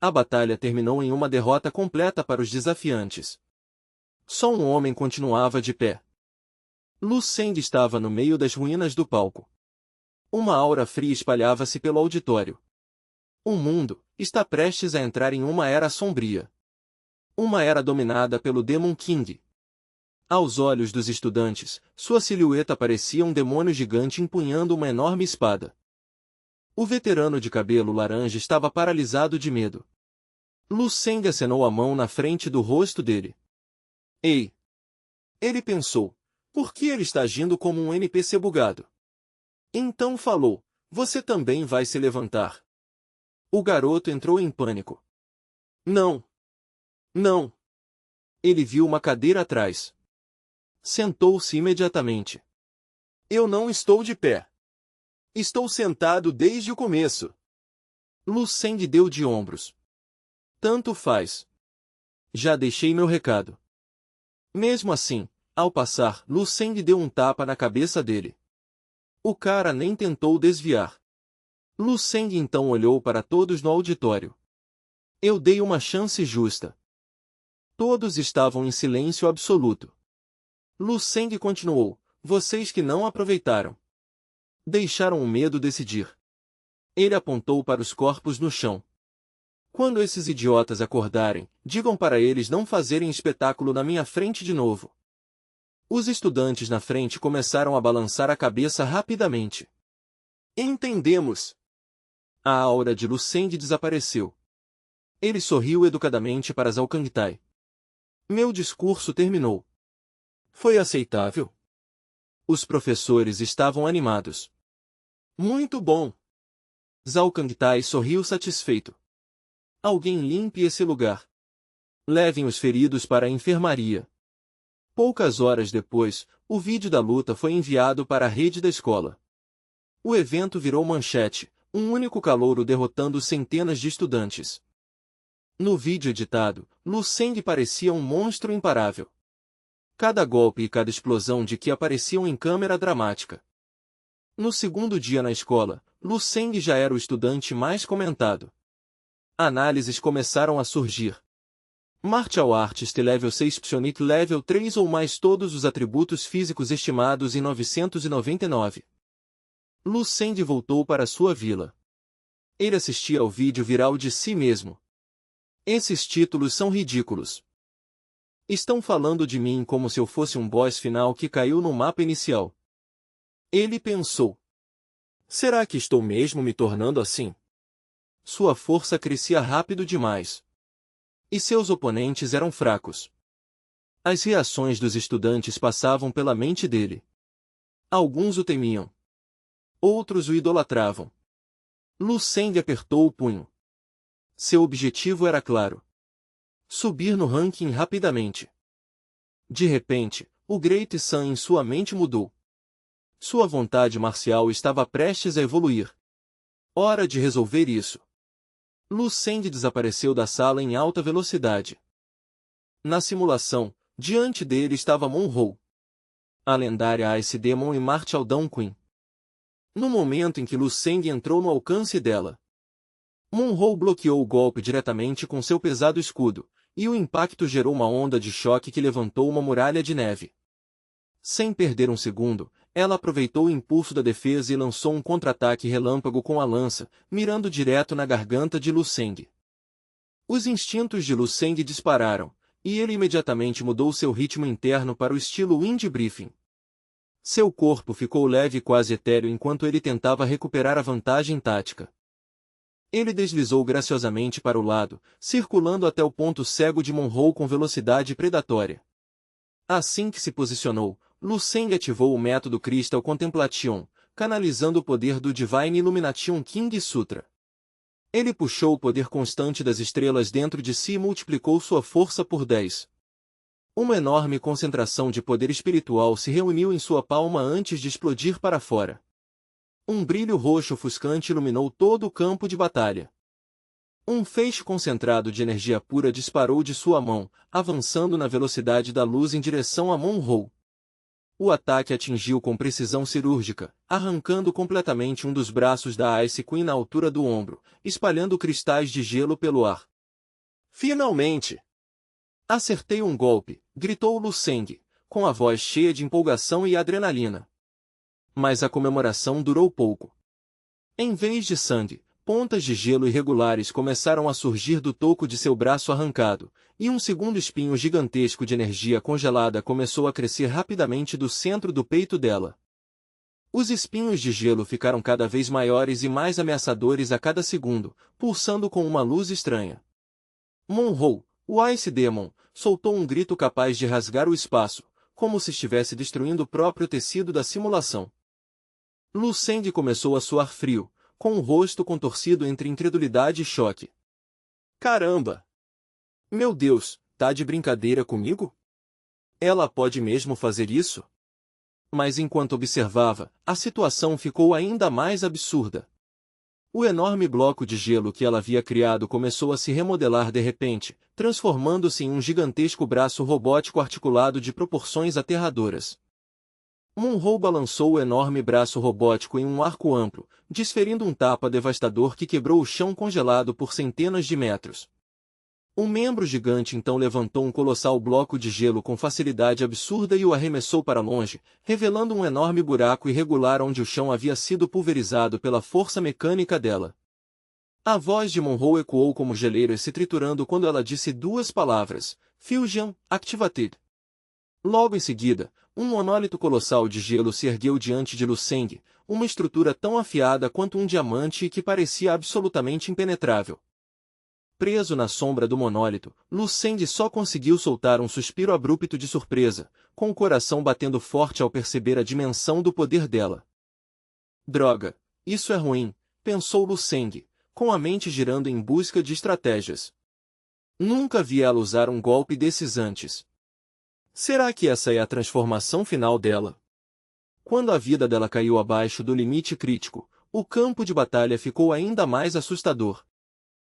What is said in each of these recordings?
A batalha terminou em uma derrota completa para os desafiantes. Só um homem continuava de pé. Lu Seng estava no meio das ruínas do palco. Uma aura fria espalhava-se pelo auditório. O mundo está prestes a entrar em uma era sombria. Uma era dominada pelo Demon King. Aos olhos dos estudantes, sua silhueta parecia um demônio gigante empunhando uma enorme espada. O veterano de cabelo laranja estava paralisado de medo. Lu Seng acenou a mão na frente do rosto dele. Ei! Ele pensou. Por que ele está agindo como um NPC bugado? Então falou. Você também vai se levantar. O garoto entrou em pânico. Não! Não! Ele viu uma cadeira atrás. Sentou-se imediatamente. Eu não estou de pé. Estou sentado desde o começo. Lu Seng deu de ombros. Tanto faz. Já deixei meu recado. Mesmo assim, ao passar, Lu Seng deu um tapa na cabeça dele. O cara nem tentou desviar. Lu Seng então olhou para todos no auditório. Eu dei uma chance justa. Todos estavam em silêncio absoluto. Lu Seng continuou. Vocês que não aproveitaram. Deixaram o medo decidir. Ele apontou para os corpos no chão. Quando esses idiotas acordarem, digam para eles não fazerem espetáculo na minha frente de novo. Os estudantes na frente começaram a balançar a cabeça rapidamente. Entendemos. A aura de Lu Seng desapareceu. Ele sorriu educadamente para Zhao Kangtai. Meu discurso terminou. Foi aceitável? Os professores estavam animados. Muito bom. Zhao Kangtai sorriu satisfeito. Alguém limpe esse lugar. Levem os feridos para a enfermaria. Poucas horas depois, o vídeo da luta foi enviado para a rede da escola. O evento virou manchete, um único calouro derrotando centenas de estudantes. No vídeo editado, Lu Seng parecia um monstro imparável. Cada golpe e cada explosão de ki apareciam em câmera dramática. No segundo dia na escola, Lu Seng já era o estudante mais comentado. Análises começaram a surgir. Martial Artist Level 6 Psionic Level 3 ou mais todos os atributos físicos estimados em 999. Lu Seng voltou para sua vila. Ele assistia ao vídeo viral de si mesmo. Esses títulos são ridículos. Estão falando de mim como se eu fosse um boss final que caiu no mapa inicial. Ele pensou. Será que estou mesmo me tornando assim? Sua força crescia rápido demais. E seus oponentes eram fracos. As reações dos estudantes passavam pela mente dele. Alguns o temiam. Outros o idolatravam. Lu Seng apertou o punho. Seu objetivo era claro. Subir no ranking rapidamente. De repente, o Great Sun em sua mente mudou. Sua vontade marcial estava prestes a evoluir. Hora de resolver isso. Lu Seng desapareceu da sala em alta velocidade. Na simulação, diante dele estava Monroe, a lendária Ice Demon e Martial Dawn Queen. No momento em que Lu Seng entrou no alcance dela, Monroe bloqueou o golpe diretamente com seu pesado escudo, e o impacto gerou uma onda de choque que levantou uma muralha de neve. Sem perder um segundo, ela aproveitou o impulso da defesa e lançou um contra-ataque relâmpago com a lança, mirando direto na garganta de Lu Seng. Os instintos de Lu Seng dispararam, e ele imediatamente mudou seu ritmo interno para o estilo Wind Briefing. Seu corpo ficou leve e quase etéreo enquanto ele tentava recuperar a vantagem tática. Ele deslizou graciosamente para o lado, circulando até o ponto cego de Monroe com velocidade predatória. Assim que se posicionou, Lu Seng ativou o método Crystal Contemplation, canalizando o poder do Divine Illumination King Sutra. Ele puxou o poder constante das estrelas dentro de si e multiplicou sua força por 10. Uma enorme concentração de poder espiritual se reuniu em sua palma antes de explodir para fora. Um brilho roxo ofuscante iluminou todo o campo de batalha. Um feixe concentrado de energia pura disparou de sua mão, avançando na velocidade da luz em direção a Monroe. O ataque atingiu com precisão cirúrgica, arrancando completamente um dos braços da Ice Queen na altura do ombro, espalhando cristais de gelo pelo ar. Finalmente! Acertei um golpe, gritou Lu Seng, com a voz cheia de empolgação e adrenalina. Mas a comemoração durou pouco. Em vez de sangue, pontas de gelo irregulares começaram a surgir do toco de seu braço arrancado, e um segundo espinho gigantesco de energia congelada começou a crescer rapidamente do centro do peito dela. Os espinhos de gelo ficaram cada vez maiores e mais ameaçadores a cada segundo, pulsando com uma luz estranha. Monroe, o Ice Demon, soltou um grito capaz de rasgar o espaço, como se estivesse destruindo o próprio tecido da simulação. Lu Seng começou a suar frio, com o rosto contorcido entre incredulidade e choque. Caramba! Meu Deus, tá de brincadeira comigo? Ela pode mesmo fazer isso? Mas enquanto observava, a situação ficou ainda mais absurda. O enorme bloco de gelo que ela havia criado começou a se remodelar de repente, transformando-se em um gigantesco braço robótico articulado de proporções aterradoras. Monroe balançou o enorme braço robótico em um arco amplo, desferindo um tapa devastador que quebrou o chão congelado por centenas de metros. Um membro gigante então levantou um colossal bloco de gelo com facilidade absurda e o arremessou para longe, revelando um enorme buraco irregular onde o chão havia sido pulverizado pela força mecânica dela. A voz de Monroe ecoou como geleiras se triturando quando ela disse duas palavras: Fusion Activated. Logo em seguida, um monólito colossal de gelo se ergueu diante de Lu Seng, uma estrutura tão afiada quanto um diamante e que parecia absolutamente impenetrável. Preso na sombra do monólito, Lu Seng só conseguiu soltar um suspiro abrupto de surpresa, com o coração batendo forte ao perceber a dimensão do poder dela. Droga, isso é ruim, pensou Lu Seng, com a mente girando em busca de estratégias. Nunca vi ela usar um golpe desses antes. Será que essa é a transformação final dela? Quando a vida dela caiu abaixo do limite crítico, o campo de batalha ficou ainda mais assustador.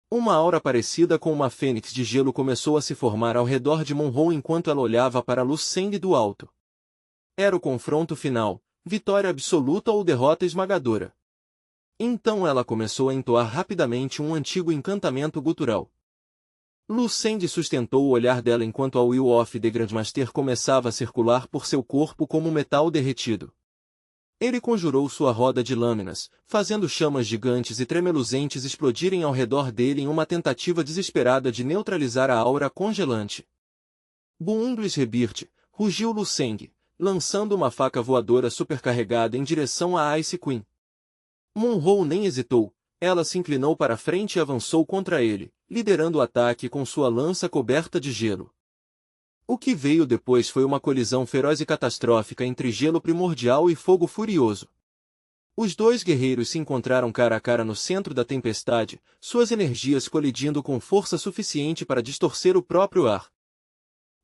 Uma aura parecida com uma fênix de gelo começou a se formar ao redor de Monroe enquanto ela olhava para Lu Seng do alto. Era o confronto final, vitória absoluta ou derrota esmagadora. Então ela começou a entoar rapidamente um antigo encantamento gutural. Lu Seng sustentou o olhar dela enquanto a Will of the Grandmaster começava a circular por seu corpo como metal derretido. Ele conjurou sua roda de lâminas, fazendo chamas gigantes e tremeluzentes explodirem ao redor dele em uma tentativa desesperada de neutralizar a aura congelante. Boundless Rebirth, rugiu Lu Seng, lançando uma faca voadora supercarregada em direção à Ice Queen. Monroe nem hesitou, ela se inclinou para a frente e avançou contra ele, liderando o ataque com sua lança coberta de gelo. O que veio depois foi uma colisão feroz e catastrófica entre gelo primordial e fogo furioso. Os dois guerreiros se encontraram cara a cara no centro da tempestade, suas energias colidindo com força suficiente para distorcer o próprio ar.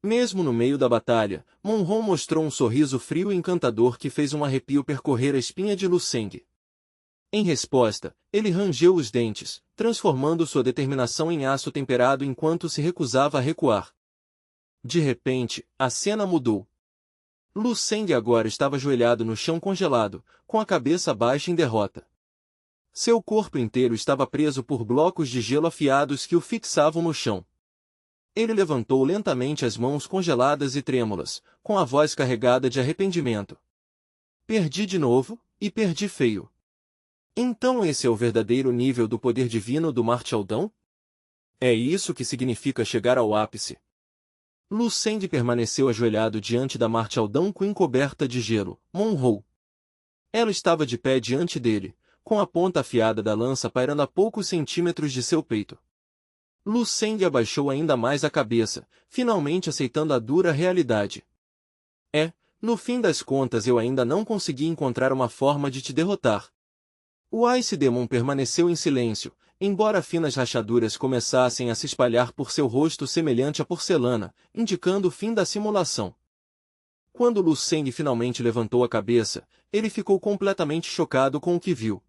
Mesmo no meio da batalha, Monroe mostrou um sorriso frio e encantador que fez um arrepio percorrer a espinha de Lu Seng. Em resposta, ele rangeu os dentes, transformando sua determinação em aço temperado enquanto se recusava a recuar. De repente, a cena mudou. Lu Seng agora estava ajoelhado no chão congelado, com a cabeça baixa em derrota. Seu corpo inteiro estava preso por blocos de gelo afiados que o fixavam no chão. Ele levantou lentamente as mãos congeladas e trêmulas, com a voz carregada de arrependimento. Perdi de novo, e perdi feio. Então esse é o verdadeiro nível do poder divino do Martialdão? É isso que significa chegar ao ápice. Lu Seng permaneceu ajoelhado diante da Martialdão Queen coberta de gelo, Monroe. Ela estava de pé diante dele, com a ponta afiada da lança pairando a poucos centímetros de seu peito. Lu Seng abaixou ainda mais a cabeça, finalmente aceitando a dura realidade. No fim das contas eu ainda não consegui encontrar uma forma de te derrotar. O Ice Demon permaneceu em silêncio, embora finas rachaduras começassem a se espalhar por seu rosto semelhante a porcelana, indicando o fim da simulação. Quando Lu Seng finalmente levantou a cabeça, ele ficou completamente chocado com o que viu.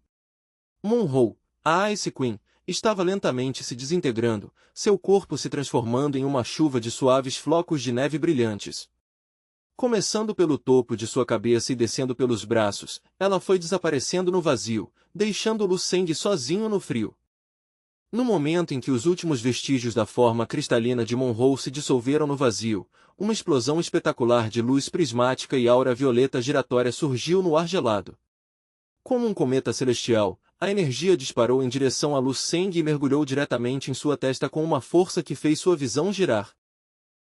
Monroe, a Ice Queen, estava lentamente se desintegrando, seu corpo se transformando em uma chuva de suaves flocos de neve brilhantes. Começando pelo topo de sua cabeça e descendo pelos braços, ela foi desaparecendo no vazio, deixando Lu Seng sozinho no frio. No momento em que os últimos vestígios da forma cristalina de Monroe se dissolveram no vazio, uma explosão espetacular de luz prismática e aura violeta giratória surgiu no ar gelado. Como um cometa celestial, a energia disparou em direção a Lu Seng e mergulhou diretamente em sua testa com uma força que fez sua visão girar.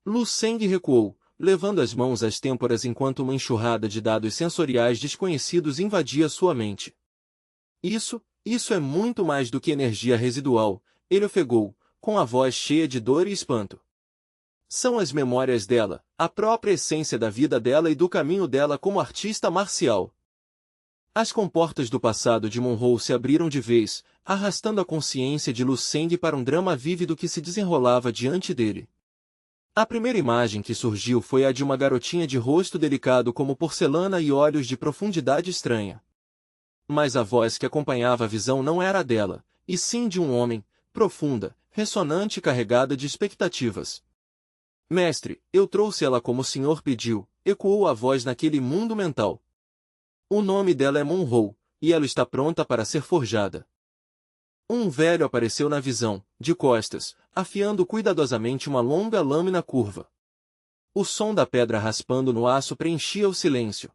Lu Seng recuou, levando as mãos às têmporas enquanto uma enxurrada de dados sensoriais desconhecidos invadia sua mente. Isso é muito mais do que energia residual, ele ofegou, com a voz cheia de dor e espanto. São as memórias dela, a própria essência da vida dela e do caminho dela como artista marcial. As comportas do passado de Monroe se abriram de vez, arrastando a consciência de Lu Seng para um drama vívido que se desenrolava diante dele. A primeira imagem que surgiu foi a de uma garotinha de rosto delicado como porcelana e olhos de profundidade estranha. Mas a voz que acompanhava a visão não era a dela, e sim de um homem, profunda, ressonante e carregada de expectativas. Mestre, eu trouxe ela como o senhor pediu, ecoou a voz naquele mundo mental. O nome dela é Monroe, e ela está pronta para ser forjada. Um velho apareceu na visão, de costas, afiando cuidadosamente uma longa lâmina curva. O som da pedra raspando no aço preenchia o silêncio.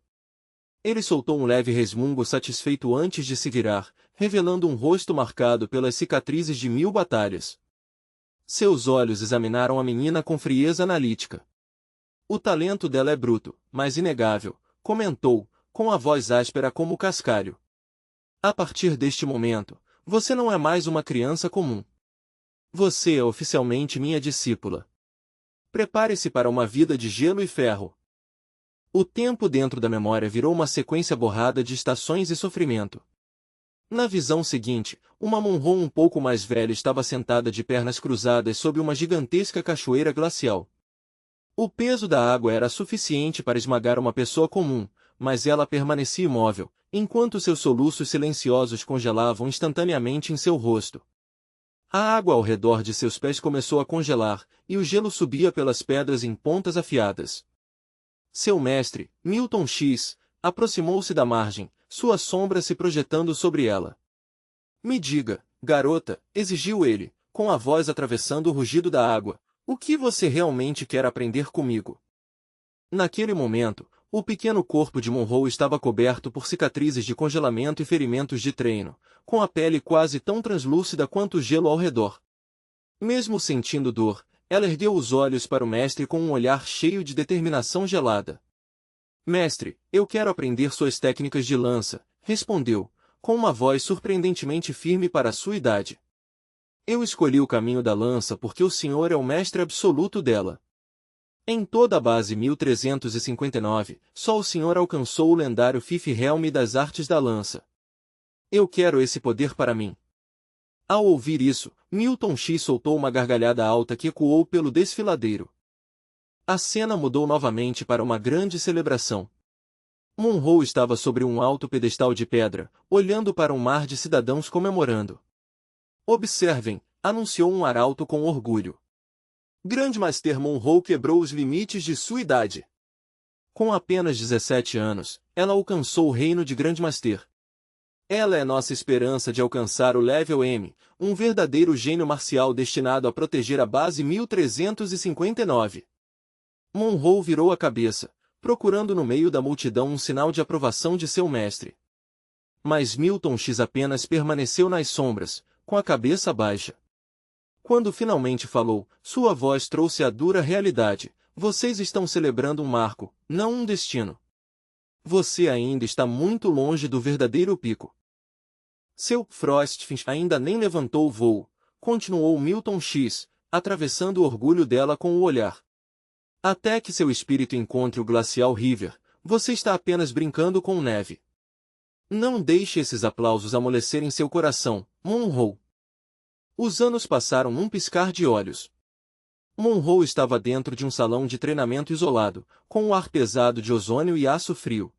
Ele soltou um leve resmungo satisfeito antes de se virar, revelando um rosto marcado pelas cicatrizes de 1000 batalhas. Seus olhos examinaram a menina com frieza analítica. O talento dela é bruto, mas inegável, comentou, com a voz áspera como cascalho. A partir deste momento, você não é mais uma criança comum. Você é oficialmente minha discípula. Prepare-se para uma vida de gelo e ferro. O tempo dentro da memória virou uma sequência borrada de estações e sofrimento. Na visão seguinte, uma Monroe um pouco mais velha estava sentada de pernas cruzadas sob uma gigantesca cachoeira glacial. O peso da água era suficiente para esmagar uma pessoa comum, mas ela permanecia imóvel, enquanto seus soluços silenciosos congelavam instantaneamente em seu rosto. A água ao redor de seus pés começou a congelar, e o gelo subia pelas pedras em pontas afiadas. Seu mestre, Milton X, aproximou-se da margem, sua sombra se projetando sobre ela. Me diga, garota, exigiu ele, com a voz atravessando o rugido da água, o que você realmente quer aprender comigo? Naquele momento, o pequeno corpo de Monroe estava coberto por cicatrizes de congelamento e ferimentos de treino, com a pele quase tão translúcida quanto o gelo ao redor. Mesmo sentindo dor, ela ergueu os olhos para o mestre com um olhar cheio de determinação gelada. Mestre, eu quero aprender suas técnicas de lança, respondeu, com uma voz surpreendentemente firme para a sua idade. Eu escolhi o caminho da lança porque o senhor é o mestre absoluto dela. Em toda a base 1359, só o senhor alcançou o lendário Fifth-Helm das artes da lança. Eu quero esse poder para mim. Ao ouvir isso, Milton X soltou uma gargalhada alta que ecoou pelo desfiladeiro. A cena mudou novamente para uma grande celebração. Monroe estava sobre um alto pedestal de pedra, olhando para um mar de cidadãos comemorando. Observem, anunciou um arauto com orgulho. Grandmaster Monroe quebrou os limites de sua idade. Com apenas 17 anos, ela alcançou o reino de Grandmaster. Ela é nossa esperança de alcançar o Level M, um verdadeiro gênio marcial destinado a proteger a base 1359. Monroe virou a cabeça, procurando no meio da multidão um sinal de aprovação de seu mestre. Mas Milton X apenas permaneceu nas sombras, com a cabeça baixa. Quando finalmente falou, sua voz trouxe a dura realidade. Vocês estão celebrando um marco, não um destino. Você ainda está muito longe do verdadeiro pico. Seu Frostfinch ainda nem levantou o voo, continuou Milton X, atravessando o orgulho dela com o olhar. Até que seu espírito encontre o Glacial River, você está apenas brincando com neve. Não deixe esses aplausos amolecerem seu coração, Monroe. Os anos passaram num piscar de olhos. Monroe estava dentro de um salão de treinamento isolado, com um ar pesado de ozônio e aço frio.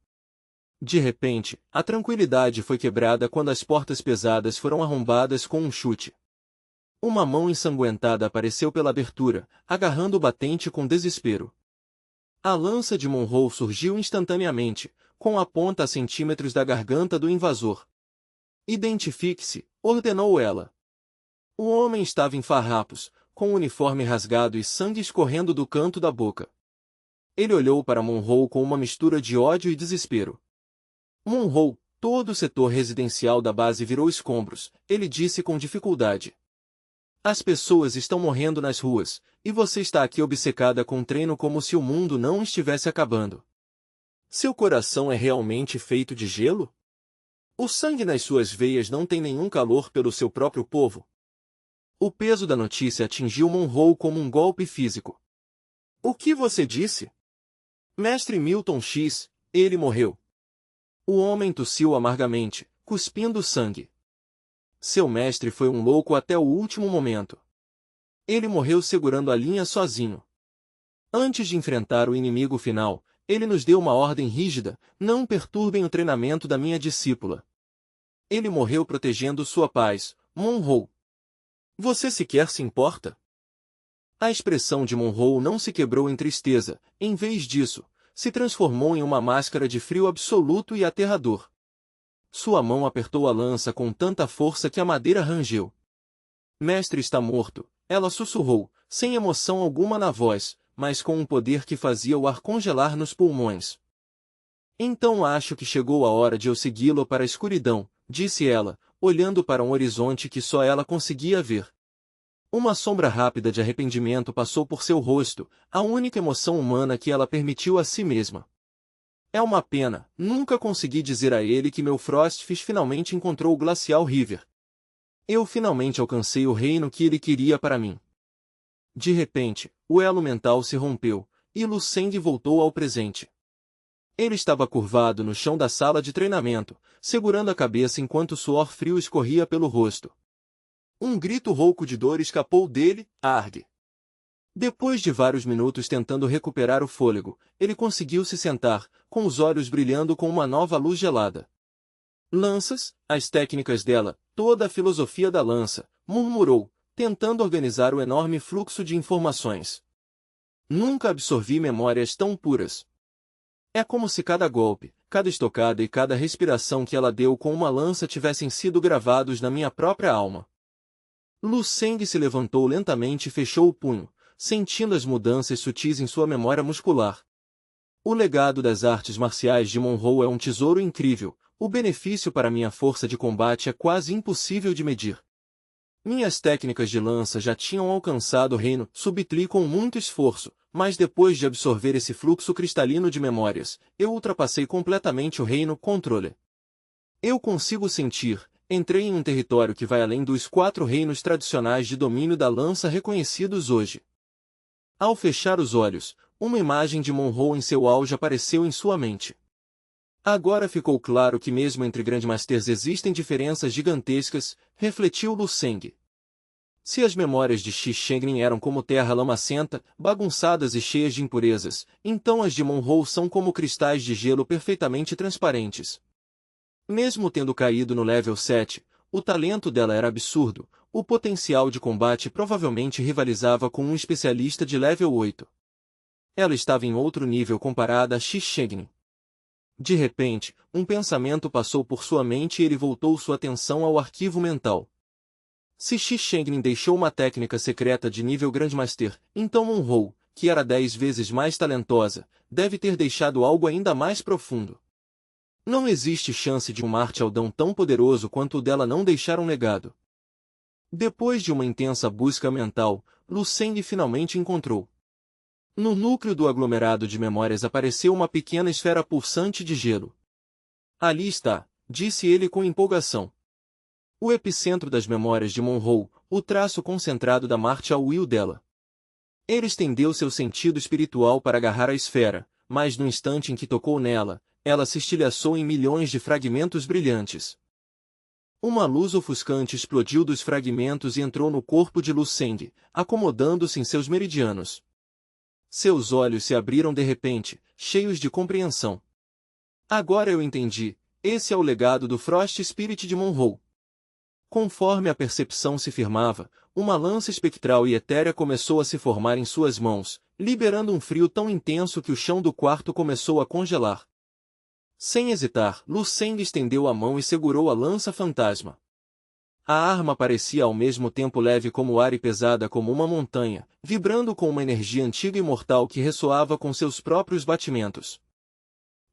De repente, a tranquilidade foi quebrada quando as portas pesadas foram arrombadas com um chute. Uma mão ensanguentada apareceu pela abertura, agarrando o batente com desespero. A lança de Monroe surgiu instantaneamente, com a ponta a centímetros da garganta do invasor. Identifique-se, ordenou ela. O homem estava em farrapos, com o uniforme rasgado e sangue escorrendo do canto da boca. Ele olhou para Monroe com uma mistura de ódio e desespero. Monroe, todo o setor residencial da base virou escombros, ele disse com dificuldade. As pessoas estão morrendo nas ruas, e você está aqui obcecada com um treino como se o mundo não estivesse acabando. Seu coração é realmente feito de gelo? O sangue nas suas veias não tem nenhum calor pelo seu próprio povo? O peso da notícia atingiu Monroe como um golpe físico. O que você disse? Mestre Milton X, ele morreu. O homem tossiu amargamente, cuspindo sangue. Seu mestre foi um louco até o último momento. Ele morreu segurando a linha sozinho. Antes de enfrentar o inimigo final, ele nos deu uma ordem rígida: não perturbem o treinamento da minha discípula. Ele morreu protegendo sua paz, Monroe. Você sequer se importa? A expressão de Monroe não se quebrou em tristeza, em vez disso, se transformou em uma máscara de frio absoluto e aterrador. Sua mão apertou a lança com tanta força que a madeira rangeu. Mestre está morto, ela sussurrou, sem emoção alguma na voz, mas com um poder que fazia o ar congelar nos pulmões. Então acho que chegou a hora de eu segui-lo para a escuridão, disse ela, olhando para um horizonte que só ela conseguia ver. Uma sombra rápida de arrependimento passou por seu rosto, a única emoção humana que ela permitiu a si mesma. É uma pena, nunca consegui dizer a ele que meu Frostfish finalmente encontrou o Glacial River. Eu finalmente alcancei o reino que ele queria para mim. De repente, o elo mental se rompeu, e Lucende voltou ao presente. Ele estava curvado no chão da sala de treinamento, segurando a cabeça enquanto o suor frio escorria pelo rosto. Um grito rouco de dor escapou dele, Arg. Depois de vários minutos tentando recuperar o fôlego, ele conseguiu se sentar, com os olhos brilhando com uma nova luz gelada. Lanças, as técnicas dela, toda a filosofia da lança, murmurou, tentando organizar o enorme fluxo de informações. Nunca absorvi memórias tão puras. É como se cada golpe, cada estocada e cada respiração que ela deu com uma lança tivessem sido gravados na minha própria alma. Lucende se levantou lentamente e fechou o punho, sentindo as mudanças sutis em sua memória muscular. O legado das artes marciais de Monroe é um tesouro incrível, o benefício para minha força de combate é quase impossível de medir. Minhas técnicas de lança já tinham alcançado o reino Subtli com muito esforço, mas depois de absorver esse fluxo cristalino de memórias, eu ultrapassei completamente o reino Controle. Eu consigo sentir, entrei em um território que vai além dos 4 reinos tradicionais de domínio da lança reconhecidos hoje. Ao fechar os olhos, uma imagem de Monroe em seu auge apareceu em sua mente. Agora ficou claro que mesmo entre Grandmasters existem diferenças gigantescas, refletiu Lucende. Se as memórias de Xishengrin eram como terra lamacenta, bagunçadas e cheias de impurezas, então as de Monroe são como cristais de gelo perfeitamente transparentes. Mesmo tendo caído no level 7, o talento dela era absurdo, o potencial de combate provavelmente rivalizava com um especialista de level 8. Ela estava em outro nível comparada a Xishengrin. De repente, um pensamento passou por sua mente e ele voltou sua atenção ao arquivo mental. Se Xishengrin deixou uma técnica secreta de nível Grandmaster, então Monroe, que era 10 vezes mais talentosa, deve ter deixado algo ainda mais profundo. Não existe chance de um Martialdão tão poderoso quanto o dela não deixar um legado. Depois de uma intensa busca mental, Lucende finalmente encontrou. No núcleo do aglomerado de memórias apareceu uma pequena esfera pulsante de gelo. Ali está, disse ele com empolgação. O epicentro das memórias de Monroe, o traço concentrado da Martial Will dela. Ele estendeu seu sentido espiritual para agarrar a esfera, mas no instante em que tocou nela, ela se estilhaçou em milhões de fragmentos brilhantes. Uma luz ofuscante explodiu dos fragmentos e entrou no corpo de Lucende, acomodando-se em seus meridianos. Seus olhos se abriram de repente, cheios de compreensão. Agora eu entendi, esse é o legado do Frost Spirit de Monroe. Conforme a percepção se firmava, uma lança espectral e etérea começou a se formar em suas mãos, liberando um frio tão intenso que o chão do quarto começou a congelar. Sem hesitar, Lucende estendeu a mão e segurou a lança fantasma. A arma parecia ao mesmo tempo leve como o ar e pesada como uma montanha, vibrando com uma energia antiga e mortal que ressoava com seus próprios batimentos.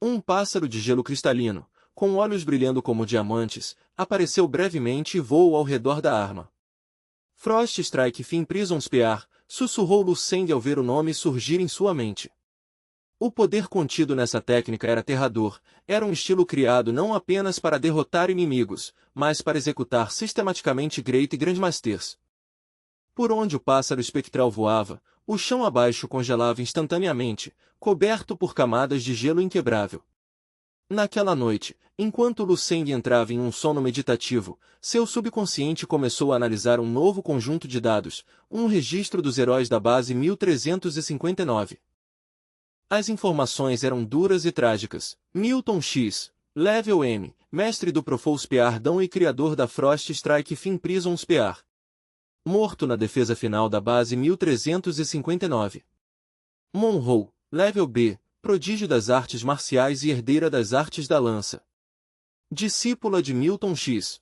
Um pássaro de gelo cristalino, com olhos brilhando como diamantes, apareceu brevemente e voou ao redor da arma. Frost Strike Fin Prison Spear, sussurrou Lu Seng ao ver o nome surgir em sua mente. O poder contido nessa técnica era aterrador, era um estilo criado não apenas para derrotar inimigos, mas para executar sistematicamente Great e Grandmasters. Por onde o pássaro espectral voava, o chão abaixo congelava instantaneamente, coberto por camadas de gelo inquebrável. Naquela noite, enquanto Lu Seng entrava em um sono meditativo, seu subconsciente começou a analisar um novo conjunto de dados, um registro dos heróis da base 1359. As informações eram duras e trágicas. Milton X, Level M, mestre do Profou Spear Down e criador da Frost Strike Fin Prison Spear. Morto na defesa final da base 1359. Monroe, Level B, prodígio das artes marciais e herdeira das artes da lança. Discípula de Milton X.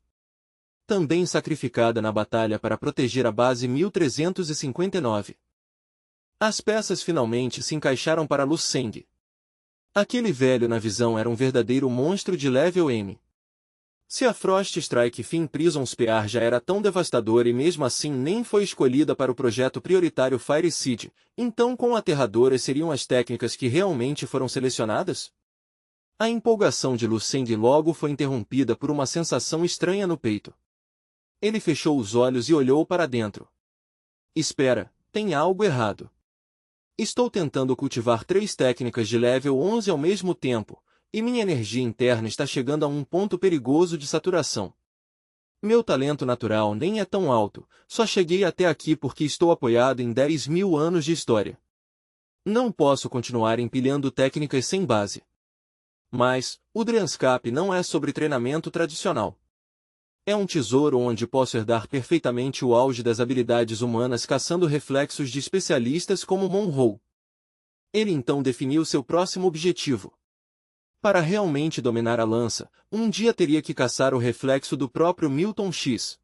Também sacrificada na batalha para proteger a base 1359. As peças finalmente se encaixaram para Lu Seng. Aquele velho na visão era um verdadeiro monstro de Level M. Se a Frost Strike Fin Prison Spear já era tão devastadora e mesmo assim nem foi escolhida para o projeto prioritário Fire Seed, então quão aterradoras seriam as técnicas que realmente foram selecionadas? A empolgação de Lu Seng logo foi interrompida por uma sensação estranha no peito. Ele fechou os olhos e olhou para dentro. Espera, tem algo errado. Estou tentando cultivar 3 técnicas de level 11 ao mesmo tempo, e minha energia interna está chegando a um ponto perigoso de saturação. Meu talento natural nem é tão alto, só cheguei até aqui porque estou apoiado em 10.000 anos de história. Não posso continuar empilhando técnicas sem base. Mas, o Dreamscape não é sobre treinamento tradicional. É um tesouro onde posso herdar perfeitamente o auge das habilidades humanas caçando reflexos de especialistas como Monroe. Ele então definiu seu próximo objetivo. Para realmente dominar a lança, um dia teria que caçar o reflexo do próprio Milton X.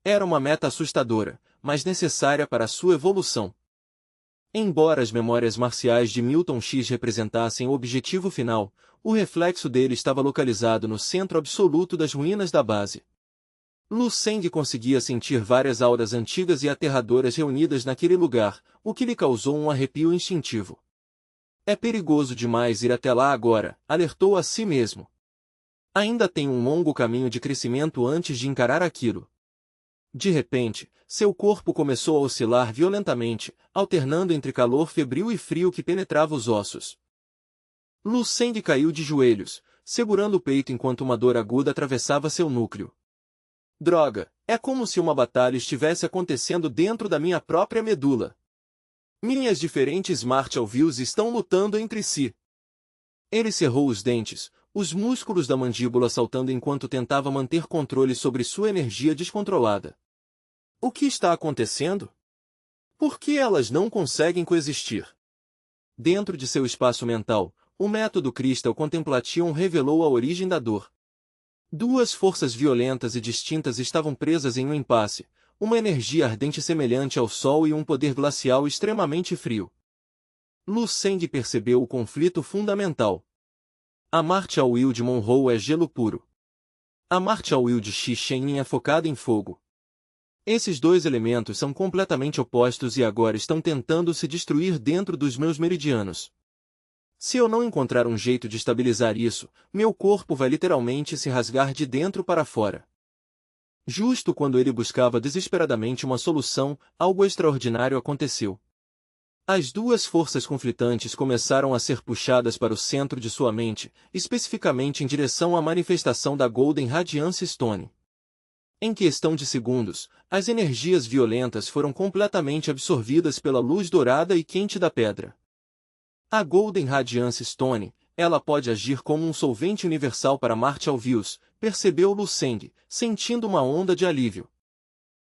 Era uma meta assustadora, mas necessária para sua evolução. Embora as memórias marciais de Milton X representassem o objetivo final, o reflexo dele estava localizado no centro absoluto das ruínas da base. Lu Seng conseguia sentir várias auras antigas e aterradoras reunidas naquele lugar, o que lhe causou um arrepio instintivo. É perigoso demais ir até lá agora, alertou a si mesmo. Ainda tem um longo caminho de crescimento antes de encarar aquilo. De repente, seu corpo começou a oscilar violentamente, alternando entre calor febril e frio que penetrava os ossos. Lu Seng caiu de joelhos, segurando o peito enquanto uma dor aguda atravessava seu núcleo. Droga, é como se uma batalha estivesse acontecendo dentro da minha própria medula. Minhas diferentes martial views estão lutando entre si. Ele cerrou os dentes, os músculos da mandíbula saltando enquanto tentava manter controle sobre sua energia descontrolada. O que está acontecendo? Por que elas não conseguem coexistir? Dentro de seu espaço mental, o método Crystal Contemplation revelou a origem da dor. 2 forças violentas e distintas estavam presas em um impasse, uma energia ardente semelhante ao Sol e um poder glacial extremamente frio. Lu Seng percebeu o conflito fundamental. A Martial Will de Monroe é gelo puro. A Martial Will de Xi Shenyin é focada em fogo. Esses 2 elementos são completamente opostos e agora estão tentando se destruir dentro dos meus meridianos. Se eu não encontrar um jeito de estabilizar isso, meu corpo vai literalmente se rasgar de dentro para fora. Justo quando ele buscava desesperadamente uma solução, algo extraordinário aconteceu. As 2 forças conflitantes começaram a ser puxadas para o centro de sua mente, especificamente em direção à manifestação da Golden Radiance Stone. Em questão de segundos, as energias violentas foram completamente absorvidas pela luz dourada e quente da pedra. A Golden Radiance Stone, ela pode agir como um solvente universal para Martial Views, percebeu Lu Seng, sentindo uma onda de alívio.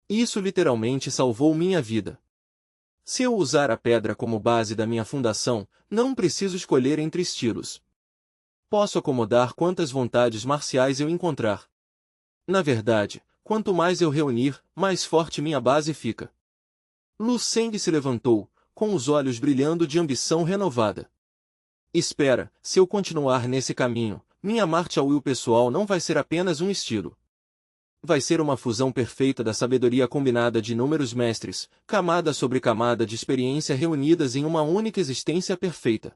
Isso literalmente salvou minha vida. Se eu usar a pedra como base da minha fundação, não preciso escolher entre estilos. Posso acomodar quantas vontades marciais eu encontrar. Na verdade, Quanto mais eu reunir, mais forte minha base fica. Lu Seng se levantou, com os olhos brilhando de ambição renovada. Espera, se eu continuar nesse caminho, minha marcha ao Will pessoal não vai ser apenas um estilo. Vai ser uma fusão perfeita da sabedoria combinada de inúmeros mestres, camada sobre camada de experiência reunidas em uma única existência perfeita.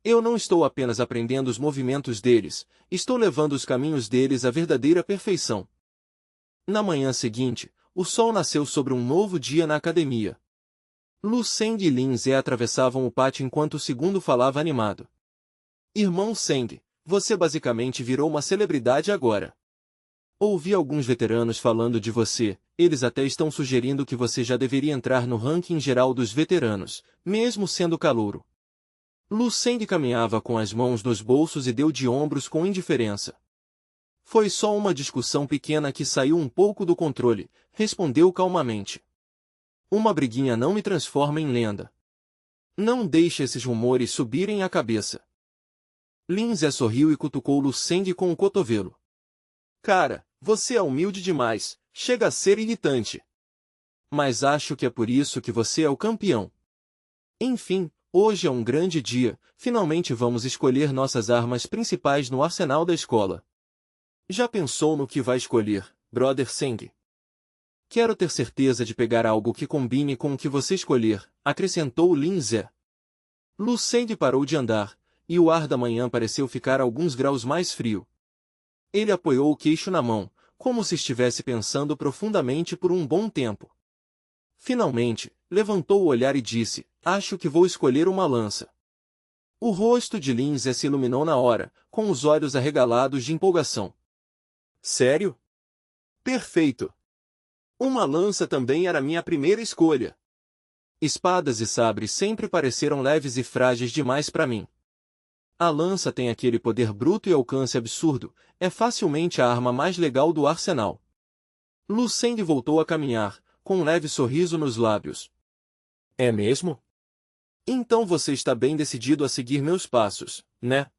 Eu não estou apenas aprendendo os movimentos deles, estou levando os caminhos deles à verdadeira perfeição. Na manhã seguinte, o sol nasceu sobre um novo dia na academia. Lu Seng e Lin Ze atravessavam o pátio enquanto o segundo falava animado. Irmão Seng, você basicamente virou uma celebridade agora. Ouvi alguns veteranos falando de você, eles até estão sugerindo que você já deveria entrar no ranking geral dos veteranos, mesmo sendo calouro. Lu Seng caminhava com as mãos nos bolsos e deu de ombros com indiferença. Foi só uma discussão pequena que saiu um pouco do controle, respondeu calmamente. Uma briguinha não me transforma em lenda. Não deixe esses rumores subirem a cabeça. Lin Ze sorriu e cutucou Lu Seng com o cotovelo. Cara, você é humilde demais, chega a ser irritante. Mas acho que é por isso que você é o campeão. Enfim, hoje é um grande dia, finalmente vamos escolher nossas armas principais no arsenal da escola. Já pensou no que vai escolher, Brother Seng? Quero ter certeza de pegar algo que combine com o que você escolher, acrescentou Lin Ze. Lu Seng parou de andar, e o ar da manhã pareceu ficar alguns graus mais frio. Ele apoiou o queixo na mão, como se estivesse pensando profundamente por um bom tempo. Finalmente, levantou o olhar e disse, acho que vou escolher uma lança. O rosto de Lin Ze se iluminou na hora, com os olhos arregalados de empolgação. Sério? Perfeito! Uma lança também era minha primeira escolha. Espadas e sabres sempre pareceram leves e frágeis demais para mim. A lança tem aquele poder bruto e alcance absurdo, é facilmente a arma mais legal do arsenal. Lu Seng voltou a caminhar, com um leve sorriso nos lábios. É mesmo? Então você está bem decidido a seguir meus passos, né?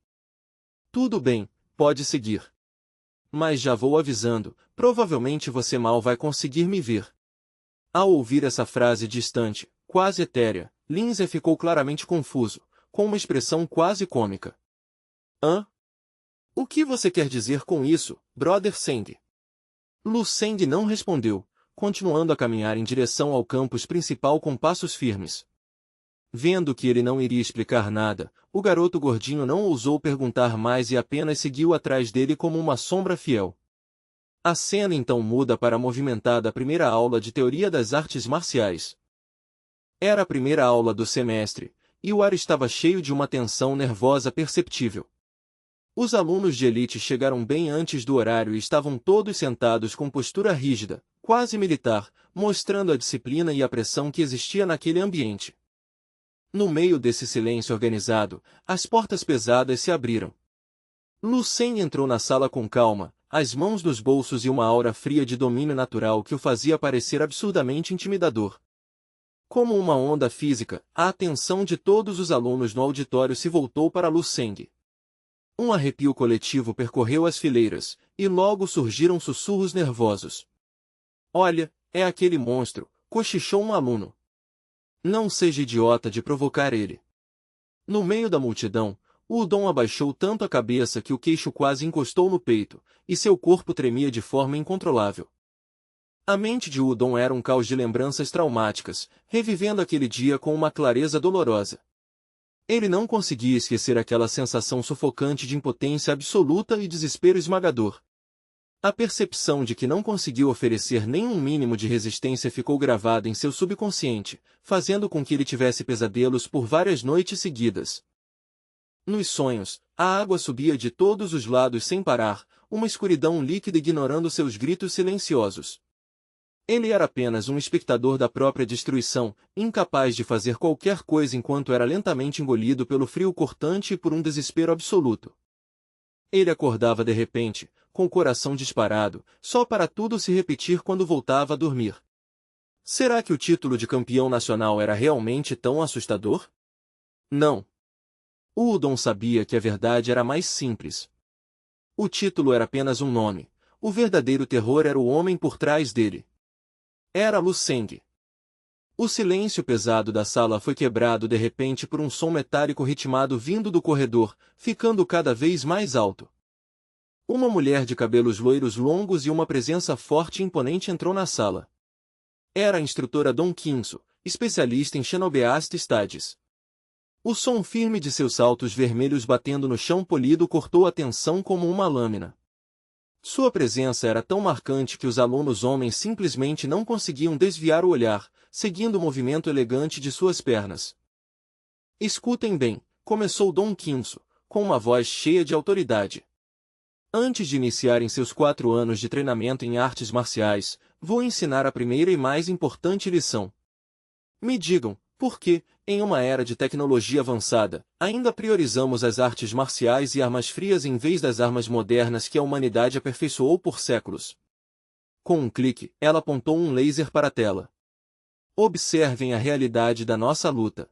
Tudo bem, pode seguir. Mas já vou avisando, provavelmente você mal vai conseguir me ver. Ao ouvir essa frase distante, quase etérea, Lin Ze ficou claramente confuso, com uma expressão quase cômica. Hã? O que você quer dizer com isso, Brother Seng? Lu Seng não respondeu, continuando a caminhar em direção ao campus principal com passos firmes. Vendo que ele não iria explicar nada, o garoto gordinho não ousou perguntar mais e apenas seguiu atrás dele como uma sombra fiel. A cena então muda para a movimentada primeira aula de teoria das artes marciais. Era a primeira aula do semestre, e o ar estava cheio de uma tensão nervosa perceptível. Os alunos de elite chegaram bem antes do horário e estavam todos sentados com postura rígida, quase militar, mostrando a disciplina e a pressão que existia naquele ambiente. No meio desse silêncio organizado, as portas pesadas se abriram. Lu Seng entrou na sala com calma, as mãos nos bolsos e uma aura fria de domínio natural que o fazia parecer absurdamente intimidador. Como uma onda física, a atenção de todos os alunos no auditório se voltou para Lu Seng. Um arrepio coletivo percorreu as fileiras, e logo surgiram sussurros nervosos. Olha, é aquele monstro, cochichou um aluno. Não seja idiota de provocar ele. No meio da multidão, Udon abaixou tanto a cabeça que o queixo quase encostou no peito, e seu corpo tremia de forma incontrolável. A mente de Udon era um caos de lembranças traumáticas, revivendo aquele dia com uma clareza dolorosa. Ele não conseguia esquecer aquela sensação sufocante de impotência absoluta e desespero esmagador. A percepção de que não conseguiu oferecer nenhum mínimo de resistência ficou gravada em seu subconsciente, fazendo com que ele tivesse pesadelos por várias noites seguidas. Nos sonhos, a água subia de todos os lados sem parar, uma escuridão líquida ignorando seus gritos silenciosos. Ele era apenas um espectador da própria destruição, incapaz de fazer qualquer coisa enquanto era lentamente engolido pelo frio cortante e por um desespero absoluto. Ele acordava de repente, com o coração disparado, só para tudo se repetir quando voltava a dormir. Será que o título de campeão nacional era realmente tão assustador? Não. Udon sabia que a verdade era mais simples. O título era apenas um nome. O verdadeiro terror era o homem por trás dele. Era Lu Seng. O silêncio pesado da sala foi quebrado de repente por um som metálico ritmado vindo do corredor, ficando cada vez mais alto. Uma mulher de cabelos loiros longos e uma presença forte e imponente entrou na sala. Era a instrutora Dong Qinsu, especialista em Xenobeast Studies. O som firme de seus saltos vermelhos batendo no chão polido cortou a tensão como uma lâmina. Sua presença era tão marcante que os alunos homens simplesmente não conseguiam desviar o olhar, seguindo o movimento elegante de suas pernas. Escutem bem, começou Dong Qinsu, com uma voz cheia de autoridade. Antes de iniciarem seus 4 anos de treinamento em artes marciais, vou ensinar a primeira e mais importante lição. Me digam, por que, em uma era de tecnologia avançada, ainda priorizamos as artes marciais e armas frias em vez das armas modernas que a humanidade aperfeiçoou por séculos? Com um clique, ela apontou um laser para a tela. Observem a realidade da nossa luta.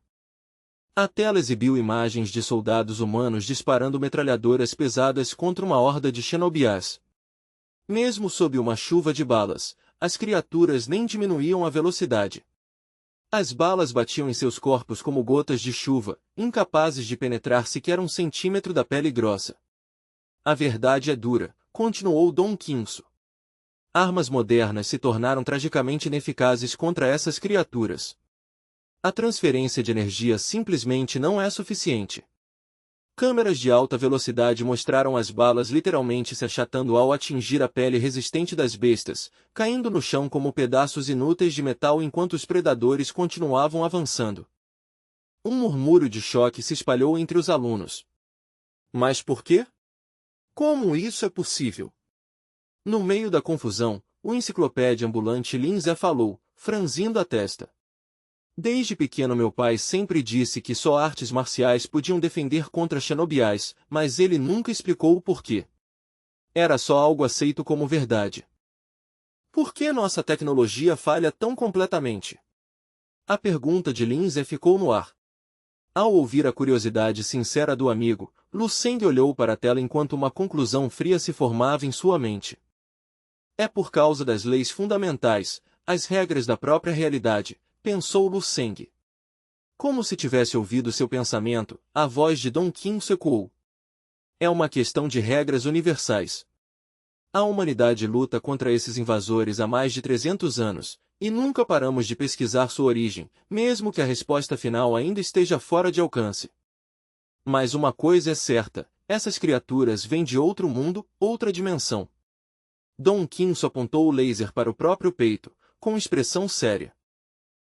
A tela exibiu imagens de soldados humanos disparando metralhadoras pesadas contra uma horda de Xenobias. Mesmo sob uma chuva de balas, as criaturas nem diminuíam a velocidade. As balas batiam em seus corpos como gotas de chuva, incapazes de penetrar sequer 1 centímetro da pele grossa. A verdade é dura, continuou Dong Qinsu. Armas modernas se tornaram tragicamente ineficazes contra essas criaturas. A transferência de energia simplesmente não é suficiente. Câmeras de alta velocidade mostraram as balas literalmente se achatando ao atingir a pele resistente das bestas, caindo no chão como pedaços inúteis de metal enquanto os predadores continuavam avançando. Um murmúrio de choque se espalhou entre os alunos. Mas por quê? Como isso é possível? No meio da confusão, o enciclopédia ambulante Lin Zé falou, franzindo a testa. Desde pequeno meu pai sempre disse que só artes marciais podiam defender contra Xenobiais, mas ele nunca explicou o porquê. Era só algo aceito como verdade. Por que nossa tecnologia falha tão completamente? A pergunta de Lin Zé ficou no ar. Ao ouvir a curiosidade sincera do amigo, Lu Seng olhou para a tela enquanto uma conclusão fria se formava em sua mente. É por causa das leis fundamentais, as regras da própria realidade, pensou Lu Seng. Como se tivesse ouvido seu pensamento, a voz de Dong Qinsu ecoou. É uma questão de regras universais. A humanidade luta contra esses invasores há mais de 300 anos, e nunca paramos de pesquisar sua origem, mesmo que a resposta final ainda esteja fora de alcance. Mas uma coisa é certa, essas criaturas vêm de outro mundo, outra dimensão. Dong Qinsu apontou o laser para o próprio peito, com expressão séria.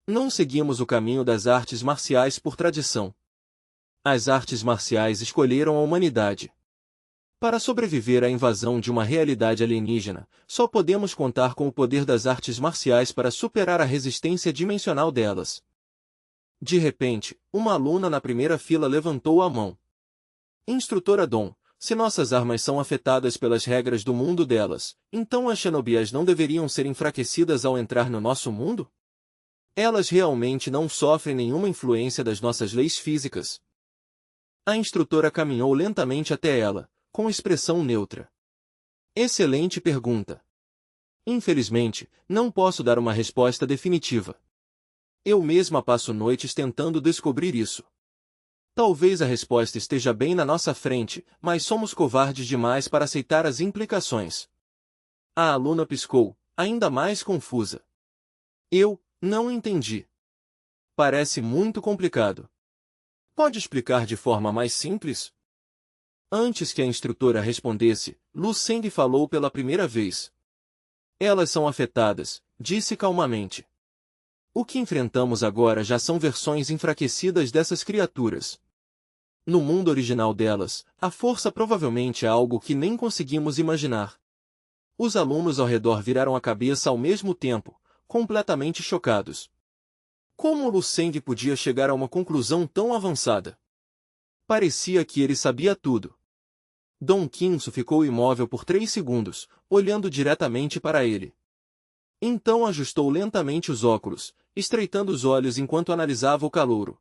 Não seguimos o caminho das artes marciais por tradição. As artes marciais escolheram a humanidade. Para sobreviver à invasão de uma realidade alienígena, só podemos contar com o poder das artes marciais para superar a resistência dimensional delas. De repente, uma aluna na primeira fila levantou a mão. Instrutora Dong, se nossas armas são afetadas pelas regras do mundo delas, então as Xenobias não deveriam ser enfraquecidas ao entrar no nosso mundo? Elas realmente não sofrem nenhuma influência das nossas leis físicas. A instrutora caminhou lentamente até ela, com expressão neutra. Excelente pergunta. Infelizmente, não posso dar uma resposta definitiva. Eu mesma passo noites tentando descobrir isso. Talvez a resposta esteja bem na nossa frente, mas somos covardes demais para aceitar as implicações. A aluna piscou, ainda mais confusa. Eu não entendi. Parece muito complicado. Pode explicar de forma mais simples? Antes que a instrutora respondesse, Lu Seng falou pela primeira vez. Elas são afetadas, disse calmamente. O que enfrentamos agora já são versões enfraquecidas dessas criaturas. No mundo original delas, a força provavelmente é algo que nem conseguimos imaginar. Os alunos ao redor viraram a cabeça ao mesmo tempo, completamente chocados. Como Lu Seng podia chegar a uma conclusão tão avançada? Parecia que ele sabia tudo. Dong Qinsu ficou imóvel por 3 segundos, olhando diretamente para ele. Então ajustou lentamente os óculos, estreitando os olhos enquanto analisava o calouro.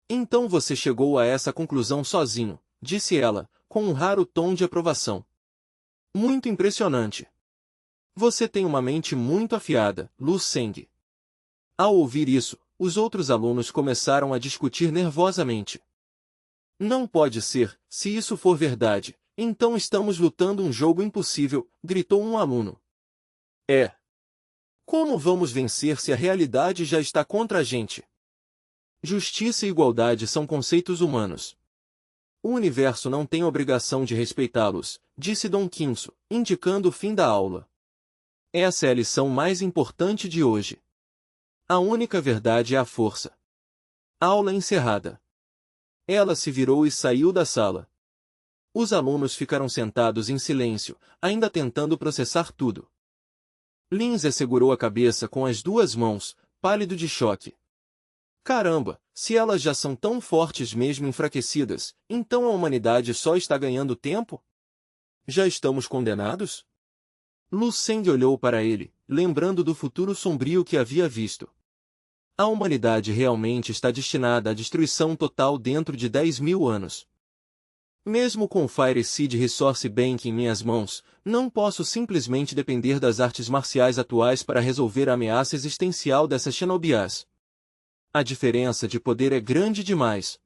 Então você chegou a essa conclusão sozinho, disse ela, com um raro tom de aprovação. Muito impressionante. Você tem uma mente muito afiada, Lu Seng. Ao ouvir isso, os outros alunos começaram a discutir nervosamente. Não pode ser, se isso for verdade, então estamos lutando um jogo impossível, gritou um aluno. É. Como vamos vencer se a realidade já está contra a gente? Justiça e igualdade são conceitos humanos. O universo não tem obrigação de respeitá-los, disse Dom Quinso, indicando o fim da aula. Essa é a lição mais importante de hoje. A única verdade é a força. Aula encerrada. Ela se virou e saiu da sala. Os alunos ficaram sentados em silêncio, ainda tentando processar tudo. Lindsay segurou a cabeça com as duas mãos, pálido de choque. Caramba, se elas já são tão fortes mesmo enfraquecidas, então a humanidade só está ganhando tempo? Já estamos condenados? Lu Seng olhou para ele, lembrando do futuro sombrio que havia visto. A humanidade realmente está destinada à destruição total dentro de 10.000 anos. Mesmo com o Fire Seed Resource Bank em minhas mãos, não posso simplesmente depender das artes marciais atuais para resolver a ameaça existencial dessas xenobias. A diferença de poder é grande demais.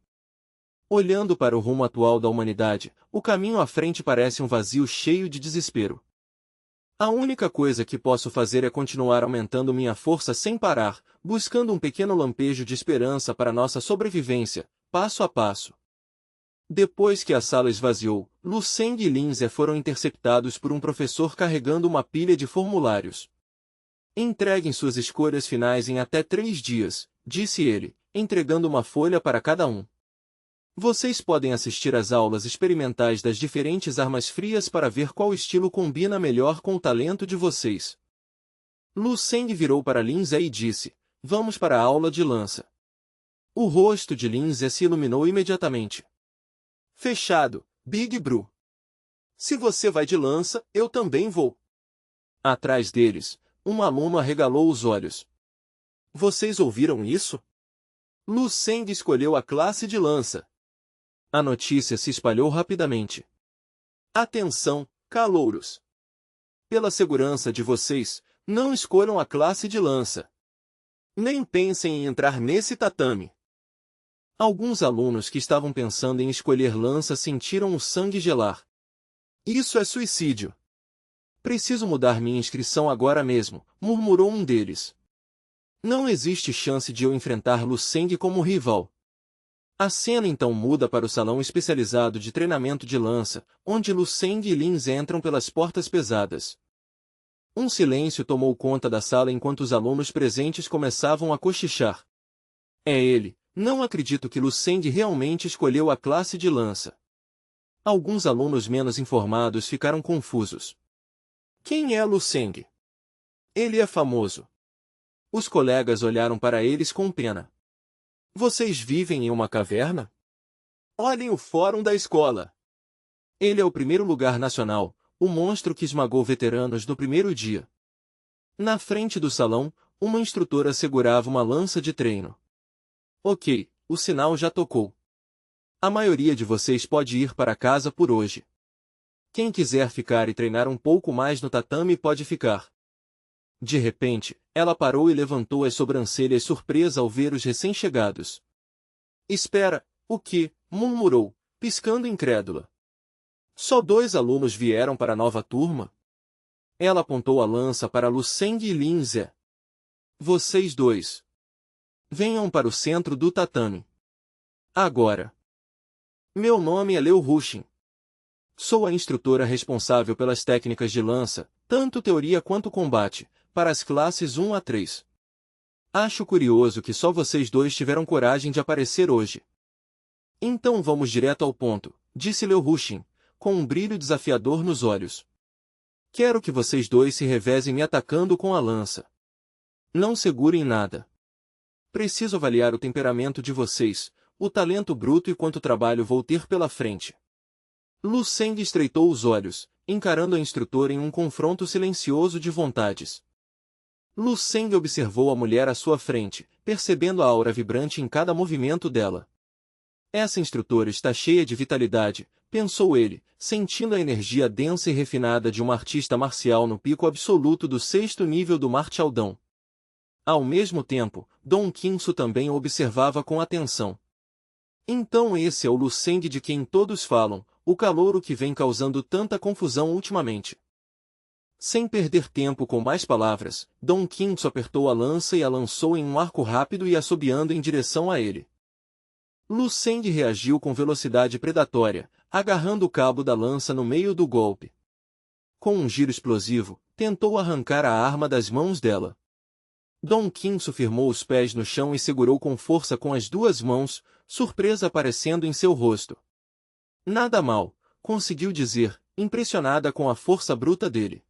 Olhando para o rumo atual da humanidade, o caminho à frente parece um vazio cheio de desespero. A única coisa que posso fazer é continuar aumentando minha força sem parar, buscando um pequeno lampejo de esperança para nossa sobrevivência, passo a passo. Depois que a sala esvaziou, Lu Seng e Lindsay foram interceptados por um professor carregando uma pilha de formulários. Entreguem suas escolhas finais em até 3 dias, disse ele, entregando uma folha para cada um. Vocês podem assistir às aulas experimentais das diferentes armas frias para ver qual estilo combina melhor com o talento de vocês. Lu Seng virou para Lindsay e disse, vamos para a aula de lança. O rosto de Lindsay se iluminou imediatamente. Fechado, Big Bru. Se você vai de lança, eu também vou. Atrás deles, um aluno arregalou os olhos. Vocês ouviram isso? Lu Seng escolheu a classe de lança. A notícia se espalhou rapidamente. Atenção, calouros! Pela segurança de vocês, não escolham a classe de lança. Nem pensem em entrar nesse tatame. Alguns alunos que estavam pensando em escolher lança sentiram o sangue gelar. Isso é suicídio. Preciso mudar minha inscrição agora mesmo, murmurou um deles. Não existe chance de eu enfrentar Lu Seng como rival. A cena então muda para o salão especializado de treinamento de lança, onde Lu Seng e Lindsay entram pelas portas pesadas. Um silêncio tomou conta da sala enquanto os alunos presentes começavam a cochichar. É ele, não acredito que Lu Seng realmente escolheu a classe de lança. Alguns alunos menos informados ficaram confusos. Quem é Lu Seng? Ele é famoso. Os colegas olharam para eles com pena. Vocês vivem em uma caverna? Olhem o fórum da escola. Ele é o primeiro lugar nacional, o monstro que esmagou veteranos no primeiro dia. Na frente do salão, uma instrutora segurava uma lança de treino. Ok, o sinal já tocou. A maioria de vocês pode ir para casa por hoje. Quem quiser ficar e treinar um pouco mais no tatame pode ficar. De repente, ela parou e levantou as sobrancelhas surpresa ao ver os recém-chegados. Espera, o quê? Murmurou, piscando incrédula. Só 2 alunos vieram para a nova turma? Ela apontou a lança para Lu Seng e Lindsay. Vocês 2. Venham para o centro do tatame. Agora. Meu nome é Leo Rushin. Sou a instrutora responsável pelas técnicas de lança, tanto teoria quanto combate, para as classes 1 a 3. Acho curioso que só vocês 2 tiveram coragem de aparecer hoje. Então vamos direto ao ponto, disse Leo Rushin, com um brilho desafiador nos olhos. Quero que vocês 2 se revezem me atacando com a lança. Não segurem nada. Preciso avaliar o temperamento de vocês, o talento bruto e quanto trabalho vou ter pela frente. Lu Seng estreitou os olhos, encarando a instrutora em um confronto silencioso de vontades. Lu Seng observou a mulher à sua frente, percebendo a aura vibrante em cada movimento dela. Essa instrutora está cheia de vitalidade, pensou ele, sentindo a energia densa e refinada de uma artista marcial no pico absoluto do 6º nível do Martialdão. Ao mesmo tempo, Dom Quinço também o observava com atenção. Então esse é o Lucende de quem todos falam, o calouro que vem causando tanta confusão ultimamente. Sem perder tempo com mais palavras, Dom Quinço apertou a lança e a lançou em um arco rápido e assobiando em direção a ele. Lucende reagiu com velocidade predatória, agarrando o cabo da lança no meio do golpe. Com um giro explosivo, tentou arrancar a arma das mãos dela. Dom Quinço firmou os pés no chão e segurou com força com as duas mãos, surpresa aparecendo em seu rosto. Nada mal, conseguiu dizer, impressionada com a força bruta dele.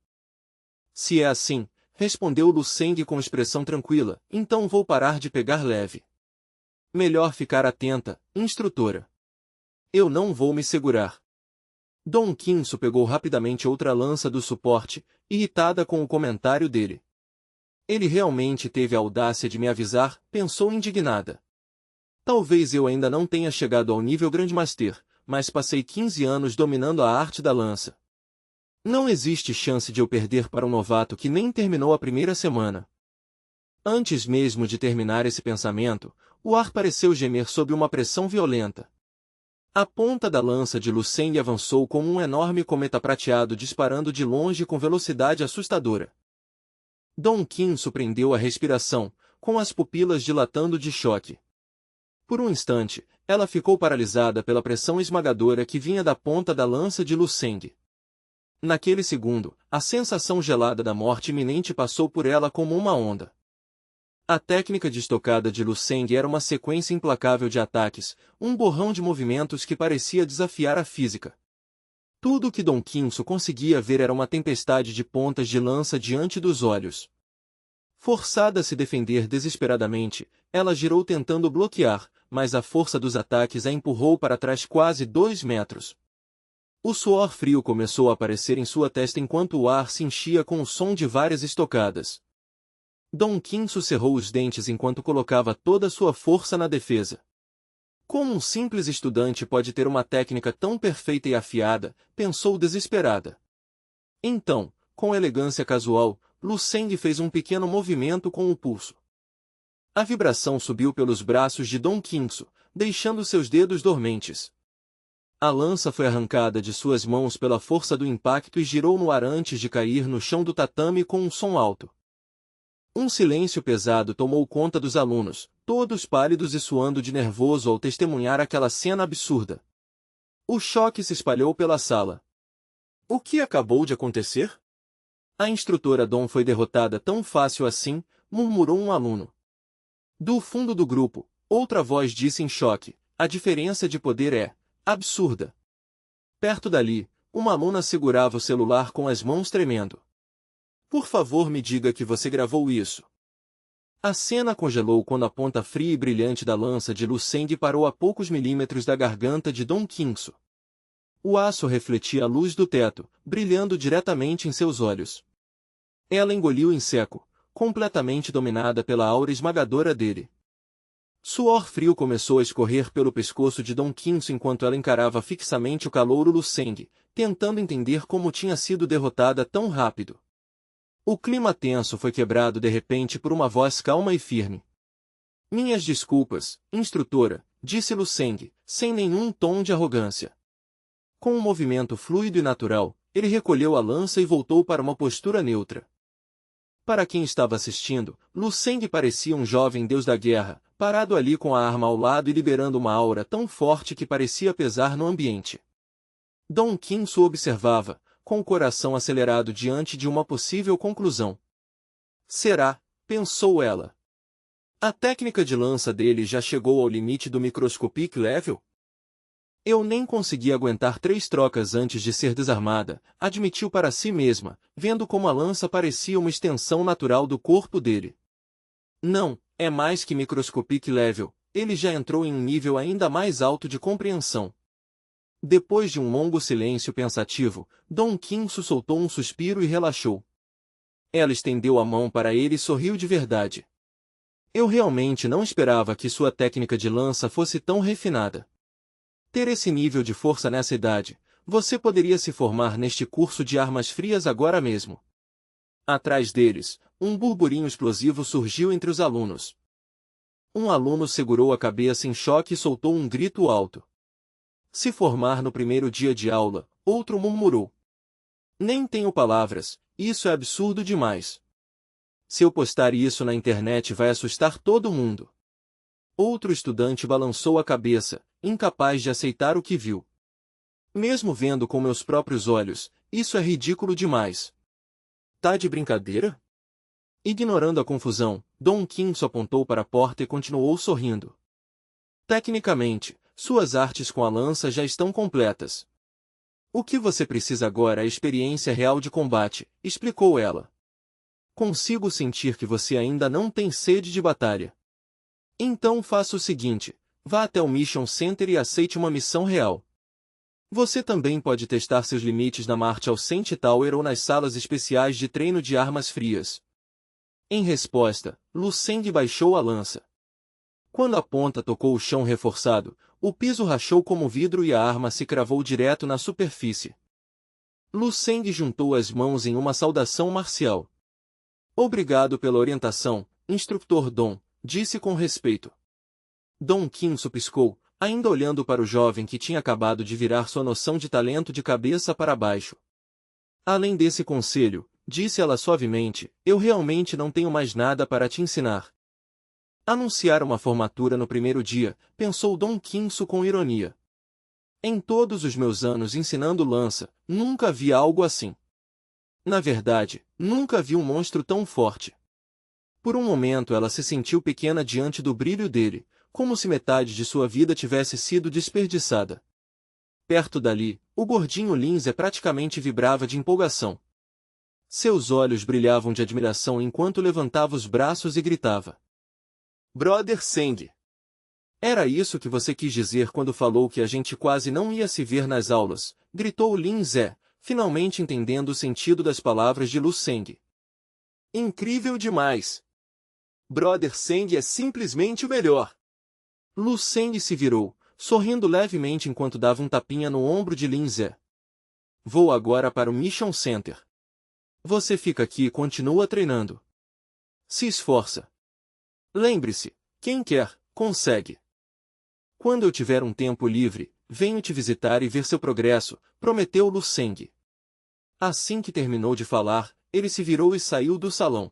Se é assim, respondeu Lucende com expressão tranquila, então vou parar de pegar leve. Melhor ficar atenta, instrutora. Eu não vou me segurar. Dom Quinço pegou rapidamente outra lança do suporte, irritada com o comentário dele. Ele realmente teve a audácia de me avisar, pensou indignada. Talvez eu ainda não tenha chegado ao nível Grandmaster, mas passei 15 anos dominando a arte da lança. Não existe chance de eu perder para um novato que nem terminou a primeira semana. Antes mesmo de terminar esse pensamento, o ar pareceu gemer sob uma pressão violenta. A ponta da lança de Lucende avançou como um enorme cometa prateado disparando de longe com velocidade assustadora. Dom Quinço prendeu a respiração, com as pupilas dilatando de choque. Por um instante, ela ficou paralisada pela pressão esmagadora que vinha da ponta da lança de Lucende. Naquele segundo, a sensação gelada da morte iminente passou por ela como uma onda. A técnica de estocada de Lucende era uma sequência implacável de ataques, um borrão de movimentos que parecia desafiar a física. Tudo o que Dom Quinço conseguia ver era uma tempestade de pontas de lança diante dos olhos. Forçada a se defender desesperadamente, ela girou tentando bloquear, mas a força dos ataques a empurrou para trás quase 2 metros. O suor frio começou a aparecer em sua testa enquanto o ar se enchia com o som de várias estocadas. Dom Quinço cerrou os dentes enquanto colocava toda sua força na defesa. Como um simples estudante pode ter uma técnica tão perfeita e afiada, pensou desesperada. Então, com elegância casual, Lucende fez um pequeno movimento com o pulso. A vibração subiu pelos braços de Dom Quinço, deixando seus dedos dormentes. A lança foi arrancada de suas mãos pela força do impacto e girou no ar antes de cair no chão do tatame com um som alto. Um silêncio pesado tomou conta dos alunos, todos pálidos e suando de nervoso ao testemunhar aquela cena absurda. O choque se espalhou pela sala. O que acabou de acontecer? A instrutora Dom foi derrotada tão fácil assim, murmurou um aluno. Do fundo do grupo, outra voz disse em choque, a diferença de poder é absurda. Perto dali, uma aluna segurava o celular com as mãos tremendo. Por favor, me diga que você gravou isso. A cena congelou quando a ponta fria e brilhante da lança de Lucende parou a poucos milímetros da garganta de Dom Quinço. O aço refletia a luz do teto, brilhando diretamente em seus olhos. Ela engoliu em seco, completamente dominada pela aura esmagadora dele. Suor frio começou a escorrer pelo pescoço de Dom Quinço enquanto ela encarava fixamente o calouro Lucende, tentando entender como tinha sido derrotada tão rápido. O clima tenso foi quebrado de repente por uma voz calma e firme. Minhas desculpas, instrutora, disse Lucende, sem nenhum tom de arrogância. Com um movimento fluido e natural, ele recolheu a lança e voltou para uma postura neutra. Para quem estava assistindo, Lucende parecia um jovem deus da guerra, parado ali com a arma ao lado e liberando uma aura tão forte que parecia pesar no ambiente. Dom Quinço observava, com o coração acelerado diante de uma possível conclusão. Será, pensou ela. A técnica de lança dele já chegou ao limite do microscopic level? Eu nem consegui aguentar 3 trocas antes de ser desarmada, admitiu para si mesma, vendo como a lança parecia uma extensão natural do corpo dele. Não, é mais que microscopic level, ele já entrou em um nível ainda mais alto de compreensão. Depois de um longo silêncio pensativo, Dom Quinço soltou um suspiro e relaxou. Ela estendeu a mão para ele e sorriu de verdade. Eu realmente não esperava que sua técnica de lança fosse tão refinada. Ter esse nível de força nessa idade, você poderia se formar neste curso de armas frias agora mesmo. Atrás deles, um burburinho explosivo surgiu entre os alunos. Um aluno segurou a cabeça em choque e soltou um grito alto. Se formar no primeiro dia de aula, outro murmurou. Nem tenho palavras, isso é absurdo demais. Se eu postar isso na internet vai assustar todo mundo. Outro estudante balançou a cabeça, incapaz de aceitar o que viu. Mesmo vendo com meus próprios olhos, isso é ridículo demais. Tá de brincadeira? Ignorando a confusão, Don Quinto apontou para a porta e continuou sorrindo. Tecnicamente, suas artes com a lança já estão completas. O que você precisa agora é experiência real de combate, explicou ela. Consigo sentir que você ainda não tem sede de batalha. Então faça o seguinte, vá até o Mission Center e aceite uma missão real. Você também pode testar seus limites na March ao Sent Tower ou nas salas especiais de treino de armas frias. Em resposta, Lu Seng baixou a lança. Quando a ponta tocou o chão reforçado, o piso rachou como vidro e a arma se cravou direto na superfície. Lu Seng juntou as mãos em uma saudação marcial. Obrigado pela orientação, instrutor Dom, disse com respeito. Don Quinto piscou, ainda olhando para o jovem que tinha acabado de virar sua noção de talento de cabeça para baixo. Além desse conselho, disse ela suavemente, eu realmente não tenho mais nada para te ensinar. Anunciar uma formatura no primeiro dia, pensou Don Quinto com ironia. Em todos os meus anos ensinando lança, nunca vi algo assim. Na verdade, nunca vi um monstro tão forte. Por um momento ela se sentiu pequena diante do brilho dele, como se metade de sua vida tivesse sido desperdiçada. Perto dali, o gordinho Lindsay praticamente vibrava de empolgação. Seus olhos brilhavam de admiração enquanto levantava os braços e gritava. Brother Seng! Era isso que você quis dizer quando falou que a gente quase não ia se ver nas aulas, gritou Lindsay, finalmente entendendo o sentido das palavras de Lu Seng. Incrível demais! Brother Seng é simplesmente o melhor! Lu Seng se virou, sorrindo levemente enquanto dava um tapinha no ombro de Lindsay. Vou agora para o Mission Center. Você fica aqui e continua treinando. Se esforça. Lembre-se, quem quer, consegue. Quando eu tiver um tempo livre, venho te visitar e ver seu progresso, prometeu Lu Seng. Assim que terminou de falar, ele se virou e saiu do salão.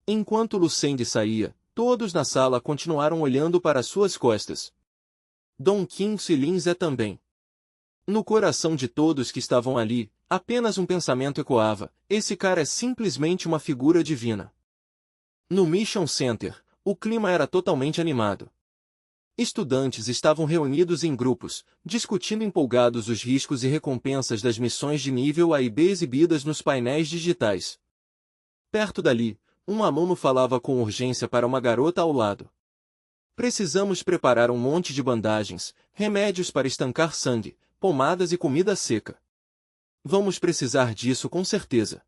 Enquanto Lu Seng saía, todos na sala continuaram olhando para suas costas. Don Quinto e Lindsay também. No coração de todos que estavam ali, apenas um pensamento ecoava, esse cara é simplesmente uma figura divina. No Mission Center, o clima era totalmente animado. Estudantes estavam reunidos em grupos, discutindo empolgados os riscos e recompensas das missões de nível A e B exibidas nos painéis digitais. Perto dali, um aluno falava com urgência para uma garota ao lado. Precisamos preparar um monte de bandagens, remédios para estancar sangue, pomadas e comida seca. Vamos precisar disso com certeza.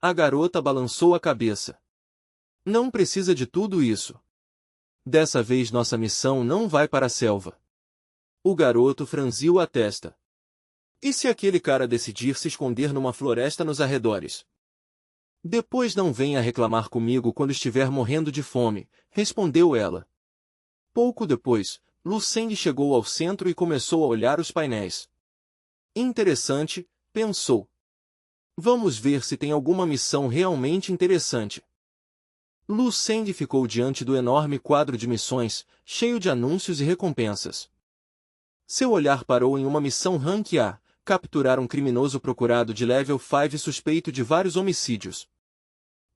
A garota balançou a cabeça. Não precisa de tudo isso. Dessa vez nossa missão não vai para a selva. O garoto franziu a testa. E se aquele cara decidir se esconder numa floresta nos arredores? Depois não venha reclamar comigo quando estiver morrendo de fome, respondeu ela. Pouco depois, Lu Seng chegou ao centro e começou a olhar os painéis. Interessante, pensou. Vamos ver se tem alguma missão realmente interessante. Lu Seng ficou diante do enorme quadro de missões, cheio de anúncios e recompensas. Seu olhar parou em uma missão Rank A, capturar um criminoso procurado de Level 5 suspeito de vários homicídios.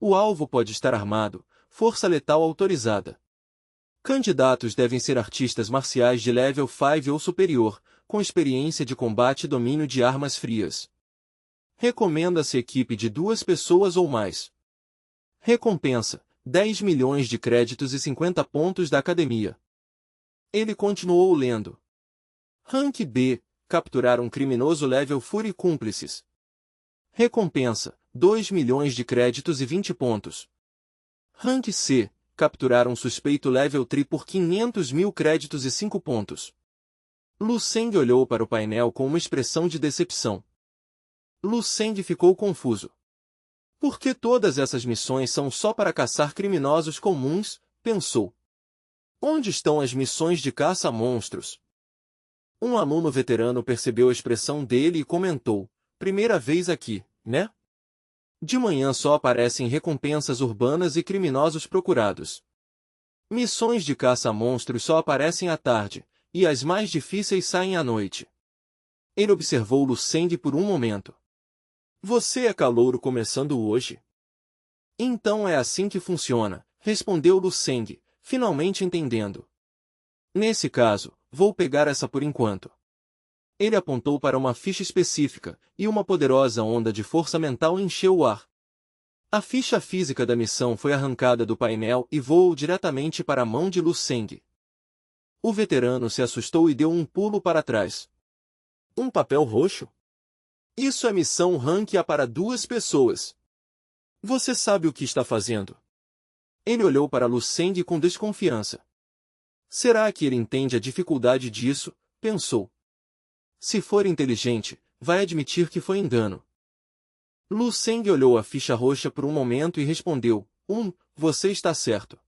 O alvo pode estar armado, força letal autorizada. Candidatos devem ser artistas marciais de Level 5 ou superior, com experiência de combate e domínio de armas frias. Recomenda-se equipe de 2 pessoas ou mais. Recompensa: 10 milhões de créditos e 50 pontos da academia. Ele continuou lendo. Rank B, capturar um criminoso Level Fury cúmplices. Recompensa: 2 milhões de créditos e 20 pontos. Rank C, capturar um suspeito Level 3 por 500 mil créditos e 5 pontos. Lu Seng olhou para o painel com uma expressão de decepção. Lu Seng ficou confuso. Por que todas essas missões são só para caçar criminosos comuns? Pensou. Onde estão as missões de caça a monstros? Um aluno veterano percebeu a expressão dele e comentou: primeira vez aqui, né? De manhã só aparecem recompensas urbanas e criminosos procurados. Missões de caça a monstros só aparecem à tarde, e as mais difíceis saem à noite. Ele observou Lu Seng por um momento. Você é calouro começando hoje? Então é assim que funciona, respondeu Lu Seng, finalmente entendendo. Nesse caso, vou pegar essa por enquanto. Ele apontou para uma ficha específica, e uma poderosa onda de força mental encheu o ar. A ficha física da missão foi arrancada do painel e voou diretamente para a mão de Lu Seng. O veterano se assustou e deu um pulo para trás. Um papel roxo? Isso é missão Rank A para 2 pessoas. Você sabe o que está fazendo? Ele olhou para Lu Seng com desconfiança. Será que ele entende a dificuldade disso? Pensou. Se for inteligente, vai admitir que foi engano. Lu Seng olhou a ficha roxa por um momento e respondeu: você está certo.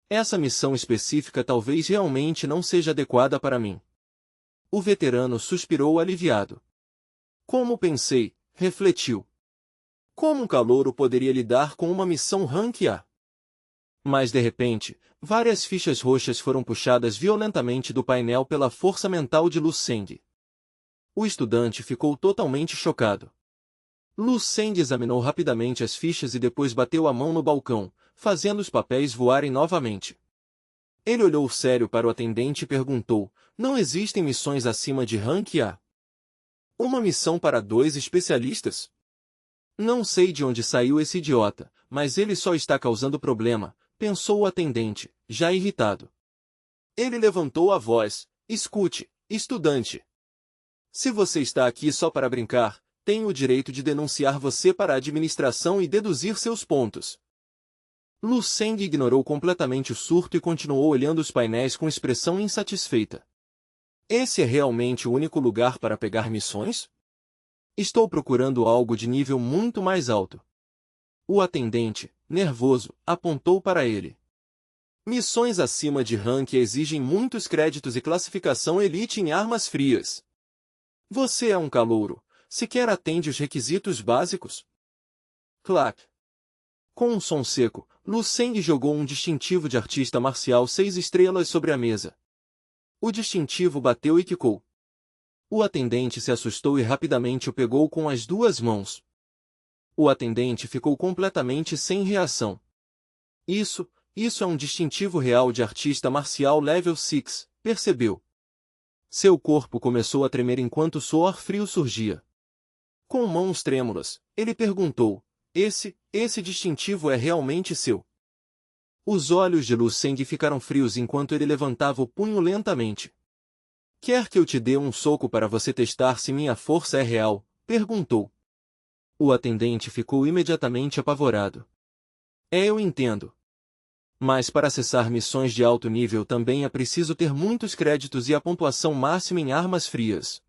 Essa missão específica talvez realmente não seja adequada para mim. O veterano suspirou aliviado. Como pensei, refletiu. Como um calouro poderia lidar com uma missão Rank A? Mas de repente, várias fichas roxas foram puxadas violentamente do painel pela força mental de Lu Seng. O estudante ficou totalmente chocado. Lu Seng examinou rapidamente as fichas e depois bateu a mão no balcão, fazendo os papéis voarem novamente. Ele olhou sério para o atendente e perguntou: não existem missões acima de Rank A? Uma missão para 2 especialistas? Não sei de onde saiu esse idiota, mas ele só está causando problema, pensou o atendente, já irritado. Ele levantou a voz: escute, estudante. Se você está aqui só para brincar, tenho o direito de denunciar você para a administração e deduzir seus pontos. Lu Seng ignorou completamente o surto e continuou olhando os painéis com expressão insatisfeita. Esse é realmente o único lugar para pegar missões? Estou procurando algo de nível muito mais alto. O atendente, nervoso, apontou para ele. Missões acima de rank exigem muitos créditos e classificação elite em armas frias. Você é um calouro, sequer atende os requisitos básicos? Clac. Com um som seco, Lu Seng jogou um distintivo de artista marcial 6 estrelas sobre a mesa. O distintivo bateu e quicou. O atendente se assustou e rapidamente o pegou com as 2 mãos. O atendente ficou completamente sem reação. Isso é um distintivo real de artista marcial level 6, percebeu. Seu corpo começou a tremer enquanto suor frio surgia. Com mãos trêmulas, ele perguntou: esse distintivo é realmente seu? Os olhos de Lu Seng ficaram frios enquanto ele levantava o punho lentamente. Quer que eu te dê um soco para você testar se minha força é real? Perguntou. O atendente ficou imediatamente apavorado. Eu entendo. Mas para acessar missões de alto nível também é preciso ter muitos créditos e a pontuação máxima em armas frias.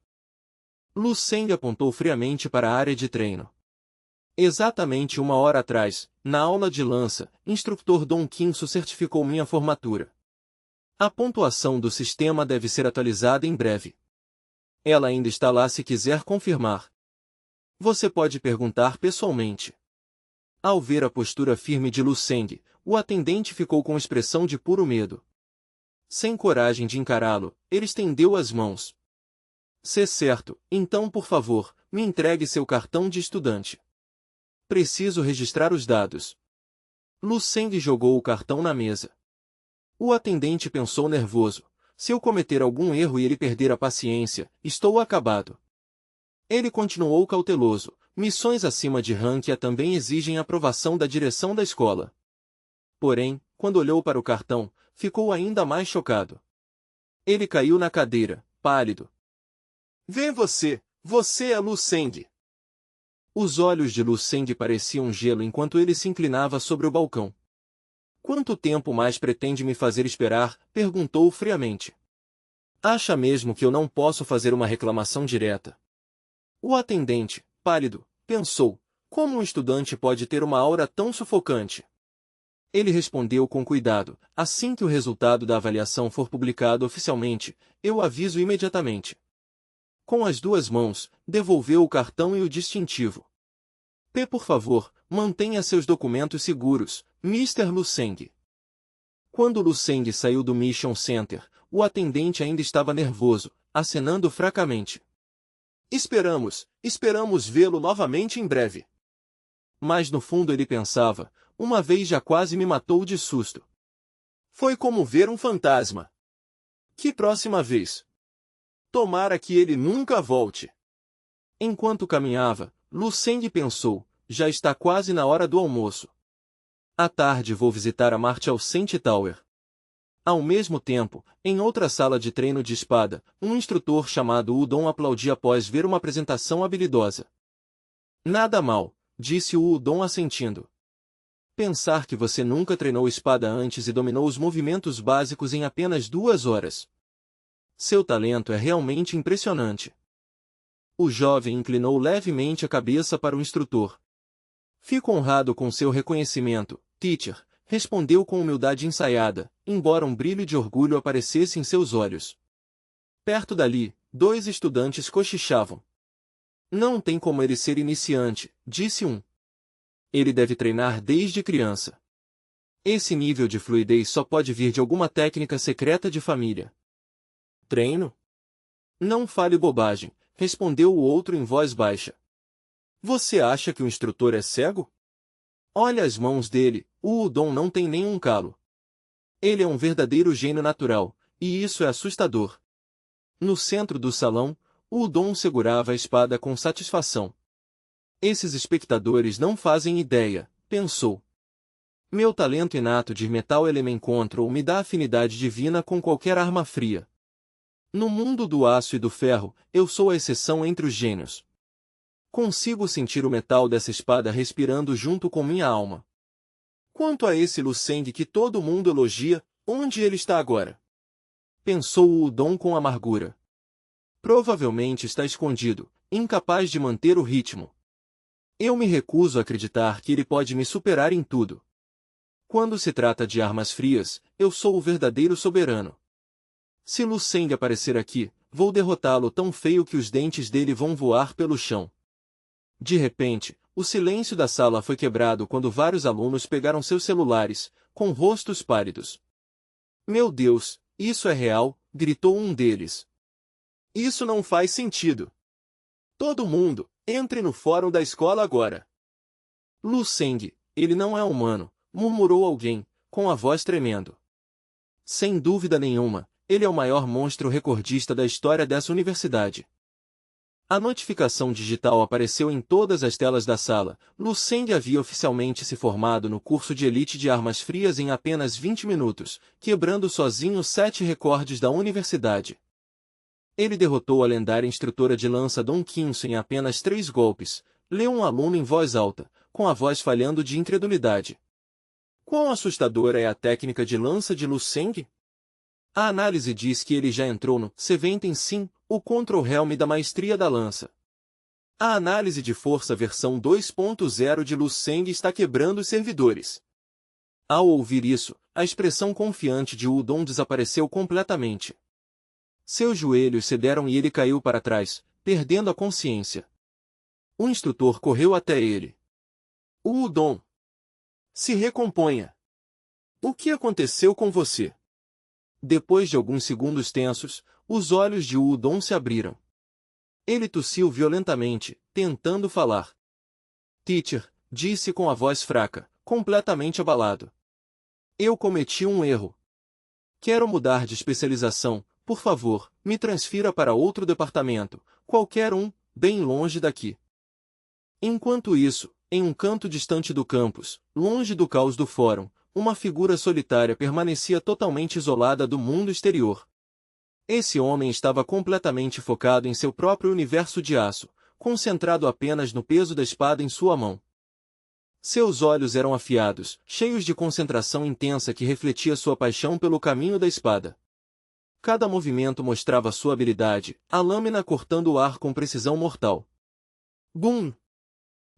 Lu Seng apontou friamente para a área de treino. Exatamente 1 hora atrás, na aula de lança, instrutor Dong Qinsu certificou minha formatura. A pontuação do sistema deve ser atualizada em breve. Ela ainda está lá se quiser confirmar. Você pode perguntar pessoalmente. Ao ver a postura firme de Lu Seng, o atendente ficou com expressão de puro medo. Sem coragem de encará-lo, ele estendeu as mãos. Se certo, então por favor, me entregue seu cartão de estudante. Preciso registrar os dados. Lu Seng jogou o cartão na mesa. O atendente pensou nervoso. Se eu cometer algum erro e ele perder a paciência, estou acabado. Ele continuou cauteloso. Missões acima de rank A também exigem aprovação da direção da escola. Porém, quando olhou para o cartão, ficou ainda mais chocado. Ele caiu na cadeira, pálido. Vem você é Lu Seng. Os olhos de Lu Seng pareciam gelo enquanto ele se inclinava sobre o balcão. Quanto tempo mais pretende me fazer esperar? Perguntou friamente. Acha mesmo que eu não posso fazer uma reclamação direta? O atendente, pálido, pensou, como um estudante pode ter uma aura tão sufocante? Ele respondeu com cuidado, assim que o resultado da avaliação for publicado oficialmente, eu aviso imediatamente. Com as duas mãos, devolveu o cartão e o distintivo. Por favor, mantenha seus documentos seguros, Mr. Luseng. Quando Luseng saiu do Mission Center, o atendente ainda estava nervoso, acenando fracamente. Esperamos vê-lo novamente em breve. Mas no fundo ele pensava, uma vez já quase me matou de susto. Foi como ver um fantasma. Que próxima vez? Tomara que ele nunca volte. Enquanto caminhava, Luseng pensou, já está quase na hora do almoço. À tarde vou visitar a Martial Cent Tower. Ao mesmo tempo, em outra sala de treino de espada, um instrutor chamado Udon aplaudia após ver uma apresentação habilidosa. Nada mal, disse o Udon assentindo. Pensar que você nunca treinou espada antes e dominou os movimentos básicos em apenas 2 horas. Seu talento é realmente impressionante. O jovem inclinou levemente a cabeça para o instrutor. Fico honrado com seu reconhecimento, teacher, respondeu com humildade ensaiada, embora um brilho de orgulho aparecesse em seus olhos. Perto dali, 2 estudantes cochichavam. Não tem como ele ser iniciante, disse um. Ele deve treinar desde criança. Esse nível de fluidez só pode vir de alguma técnica secreta de família. Treino? Não fale bobagem, respondeu o outro em voz baixa. Você acha que o instrutor é cego? Olha as mãos dele, o Udon não tem nenhum calo. Ele é um verdadeiro gênio natural, e isso é assustador. No centro do salão, o Udon segurava a espada com satisfação. Esses espectadores não fazem ideia, pensou. Meu talento inato de Metal Element Control me dá afinidade divina com qualquer arma fria. No mundo do aço e do ferro, eu sou a exceção entre os gênios. Consigo sentir o metal dessa espada respirando junto com minha alma. Quanto a esse Luseng que todo mundo elogia, onde ele está agora? Pensou o Udon com amargura. Provavelmente está escondido, incapaz de manter o ritmo. Eu me recuso a acreditar que ele pode me superar em tudo. Quando se trata de armas frias, eu sou o verdadeiro soberano. Se Luseng aparecer aqui, vou derrotá-lo tão feio que os dentes dele vão voar pelo chão. De repente, o silêncio da sala foi quebrado quando vários alunos pegaram seus celulares, com rostos pálidos. Meu Deus, isso é real, gritou um deles. Isso não faz sentido. Todo mundo, entre no fórum da escola agora. Luseng, ele não é humano, murmurou alguém, com a voz tremendo. Sem dúvida nenhuma, ele é o maior monstro recordista da história dessa universidade. A notificação digital apareceu em todas as telas da sala. Luseng havia oficialmente se formado no curso de elite de armas frias em apenas 20 minutos, quebrando sozinho 7 recordes da universidade. Ele derrotou a lendária instrutora de lança Don Quinso em apenas 3 golpes, leu um aluno em voz alta, com a voz falhando de incredulidade. Quão assustadora é a técnica de lança de Luseng? A análise diz que ele já entrou no Seventeen Sim, o Control Helm da maestria da lança. A análise de força versão 2.0 de Luseng está quebrando os servidores. Ao ouvir isso, a expressão confiante de Udon desapareceu completamente. Seus joelhos cederam e ele caiu para trás, perdendo a consciência. O instrutor correu até ele. Udon! Se recomponha! O que aconteceu com você? Depois de alguns segundos tensos, os olhos de Udon se abriram. Ele tossiu violentamente, tentando falar. Teacher, disse com a voz fraca, completamente abalado. Eu cometi um erro. Quero mudar de especialização, por favor, me transfira para outro departamento, qualquer um, bem longe daqui. Enquanto isso, em um canto distante do campus, longe do caos do fórum, uma figura solitária permanecia totalmente isolada do mundo exterior. Esse homem estava completamente focado em seu próprio universo de aço, concentrado apenas no peso da espada em sua mão. Seus olhos eram afiados, cheios de concentração intensa que refletia sua paixão pelo caminho da espada. Cada movimento mostrava sua habilidade, a lâmina cortando o ar com precisão mortal. Bum!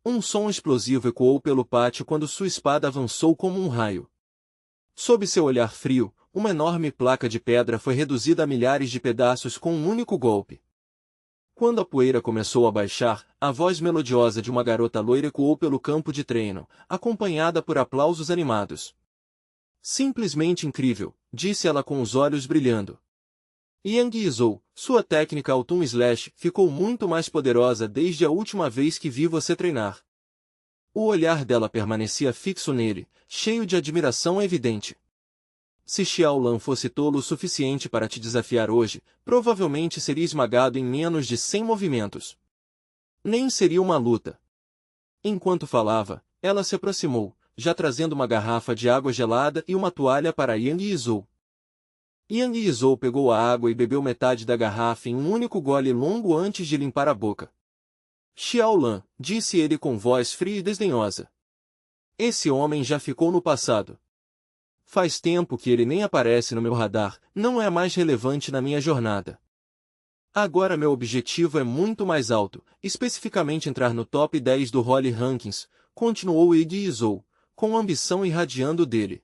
Um som explosivo ecoou pelo pátio quando sua espada avançou como um raio. Sob seu olhar frio, uma enorme placa de pedra foi reduzida a milhares de pedaços com um único golpe. Quando a poeira começou a baixar, a voz melodiosa de uma garota loira ecoou pelo campo de treino, acompanhada por aplausos animados. Simplesmente incrível, disse ela com os olhos brilhando. Yang Yizhou, sua técnica Autumn Slash ficou muito mais poderosa desde a última vez que vi você treinar. O olhar dela permanecia fixo nele, cheio de admiração evidente. Se Xiao Lan fosse tolo o suficiente para te desafiar hoje, provavelmente seria esmagado em menos de 100 movimentos. Nem seria uma luta. Enquanto falava, ela se aproximou, já trazendo uma garrafa de água gelada e uma toalha para Yang Yizhou. Yang Yizhou pegou a água e bebeu metade da garrafa em um único gole longo antes de limpar a boca. Xiao Lan, disse ele com voz fria e desdenhosa. Esse homem já ficou no passado. Faz tempo que ele nem aparece no meu radar, não é mais relevante na minha jornada. Agora meu objetivo é muito mais alto, especificamente entrar no top 10 do Roll Rankings, continuou Yang Yizhou, com ambição irradiando dele.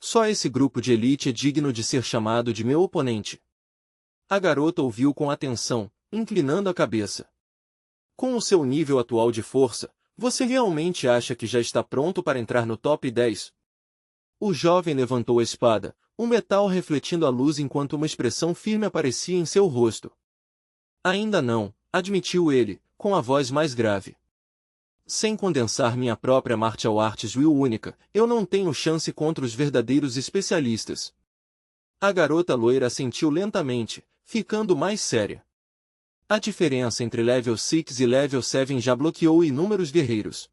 Só esse grupo de elite é digno de ser chamado de meu oponente. A garota ouviu com atenção, inclinando a cabeça. Com o seu nível atual de força, você realmente acha que já está pronto para entrar no top 10? O jovem levantou a espada, o metal refletindo a luz enquanto uma expressão firme aparecia em seu rosto. Ainda não, admitiu ele, com a voz mais grave. Sem condensar minha própria martial arts will única, eu não tenho chance contra os verdadeiros especialistas. A garota loira assentiu lentamente, ficando mais séria. A diferença entre Level 6 e Level 7 já bloqueou inúmeros guerreiros.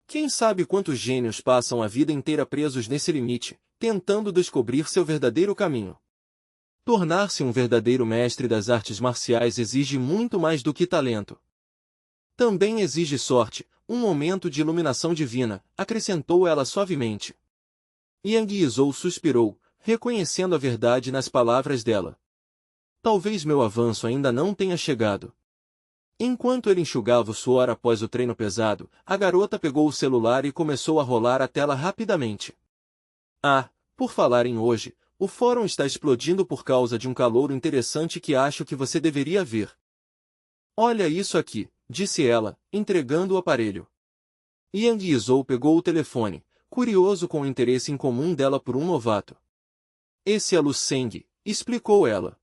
Quem sabe quantos gênios passam a vida inteira presos nesse limite, tentando descobrir seu verdadeiro caminho. Tornar-se um verdadeiro mestre das artes marciais exige muito mais do que talento. Também exige sorte, um momento de iluminação divina, acrescentou ela suavemente. Yang Yizhou suspirou, reconhecendo a verdade nas palavras dela. Talvez meu avanço ainda não tenha chegado. Enquanto ele enxugava o suor após o treino pesado, a garota pegou o celular e começou a rolar a tela rapidamente. Ah, por falar em hoje, o fórum está explodindo por causa de um calouro interessante que acho que você deveria ver. Olha isso aqui, disse ela, entregando o aparelho. Yang Yizhou pegou o telefone, curioso com o interesse em comum dela por um novato. Esse é Lu Seng, explicou ela.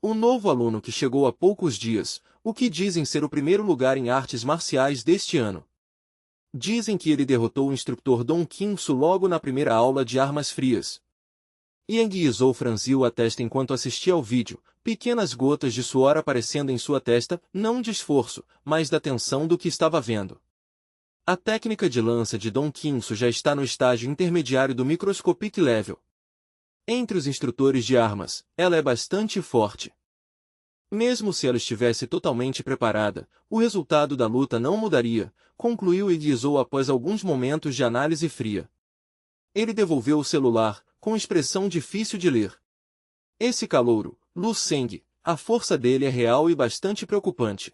Um novo aluno que chegou há poucos dias, o que dizem ser o primeiro lugar em artes marciais deste ano. Dizem que ele derrotou o instrutor Dong Qingsu logo na primeira aula de armas frias. Yang Yizhou franziu a testa enquanto assistia ao vídeo, pequenas gotas de suor aparecendo em sua testa, não de esforço, mas da tensão do que estava vendo. A técnica de lança de Dong Qingsu já está no estágio intermediário do Microscopic Level. Entre os instrutores de armas, ela é bastante forte. Mesmo se ela estivesse totalmente preparada, o resultado da luta não mudaria, concluiu Yang Yizhou após alguns momentos de análise fria. Ele devolveu o celular, com expressão difícil de ler. Esse calouro, Lu Seng, a força dele é real e bastante preocupante.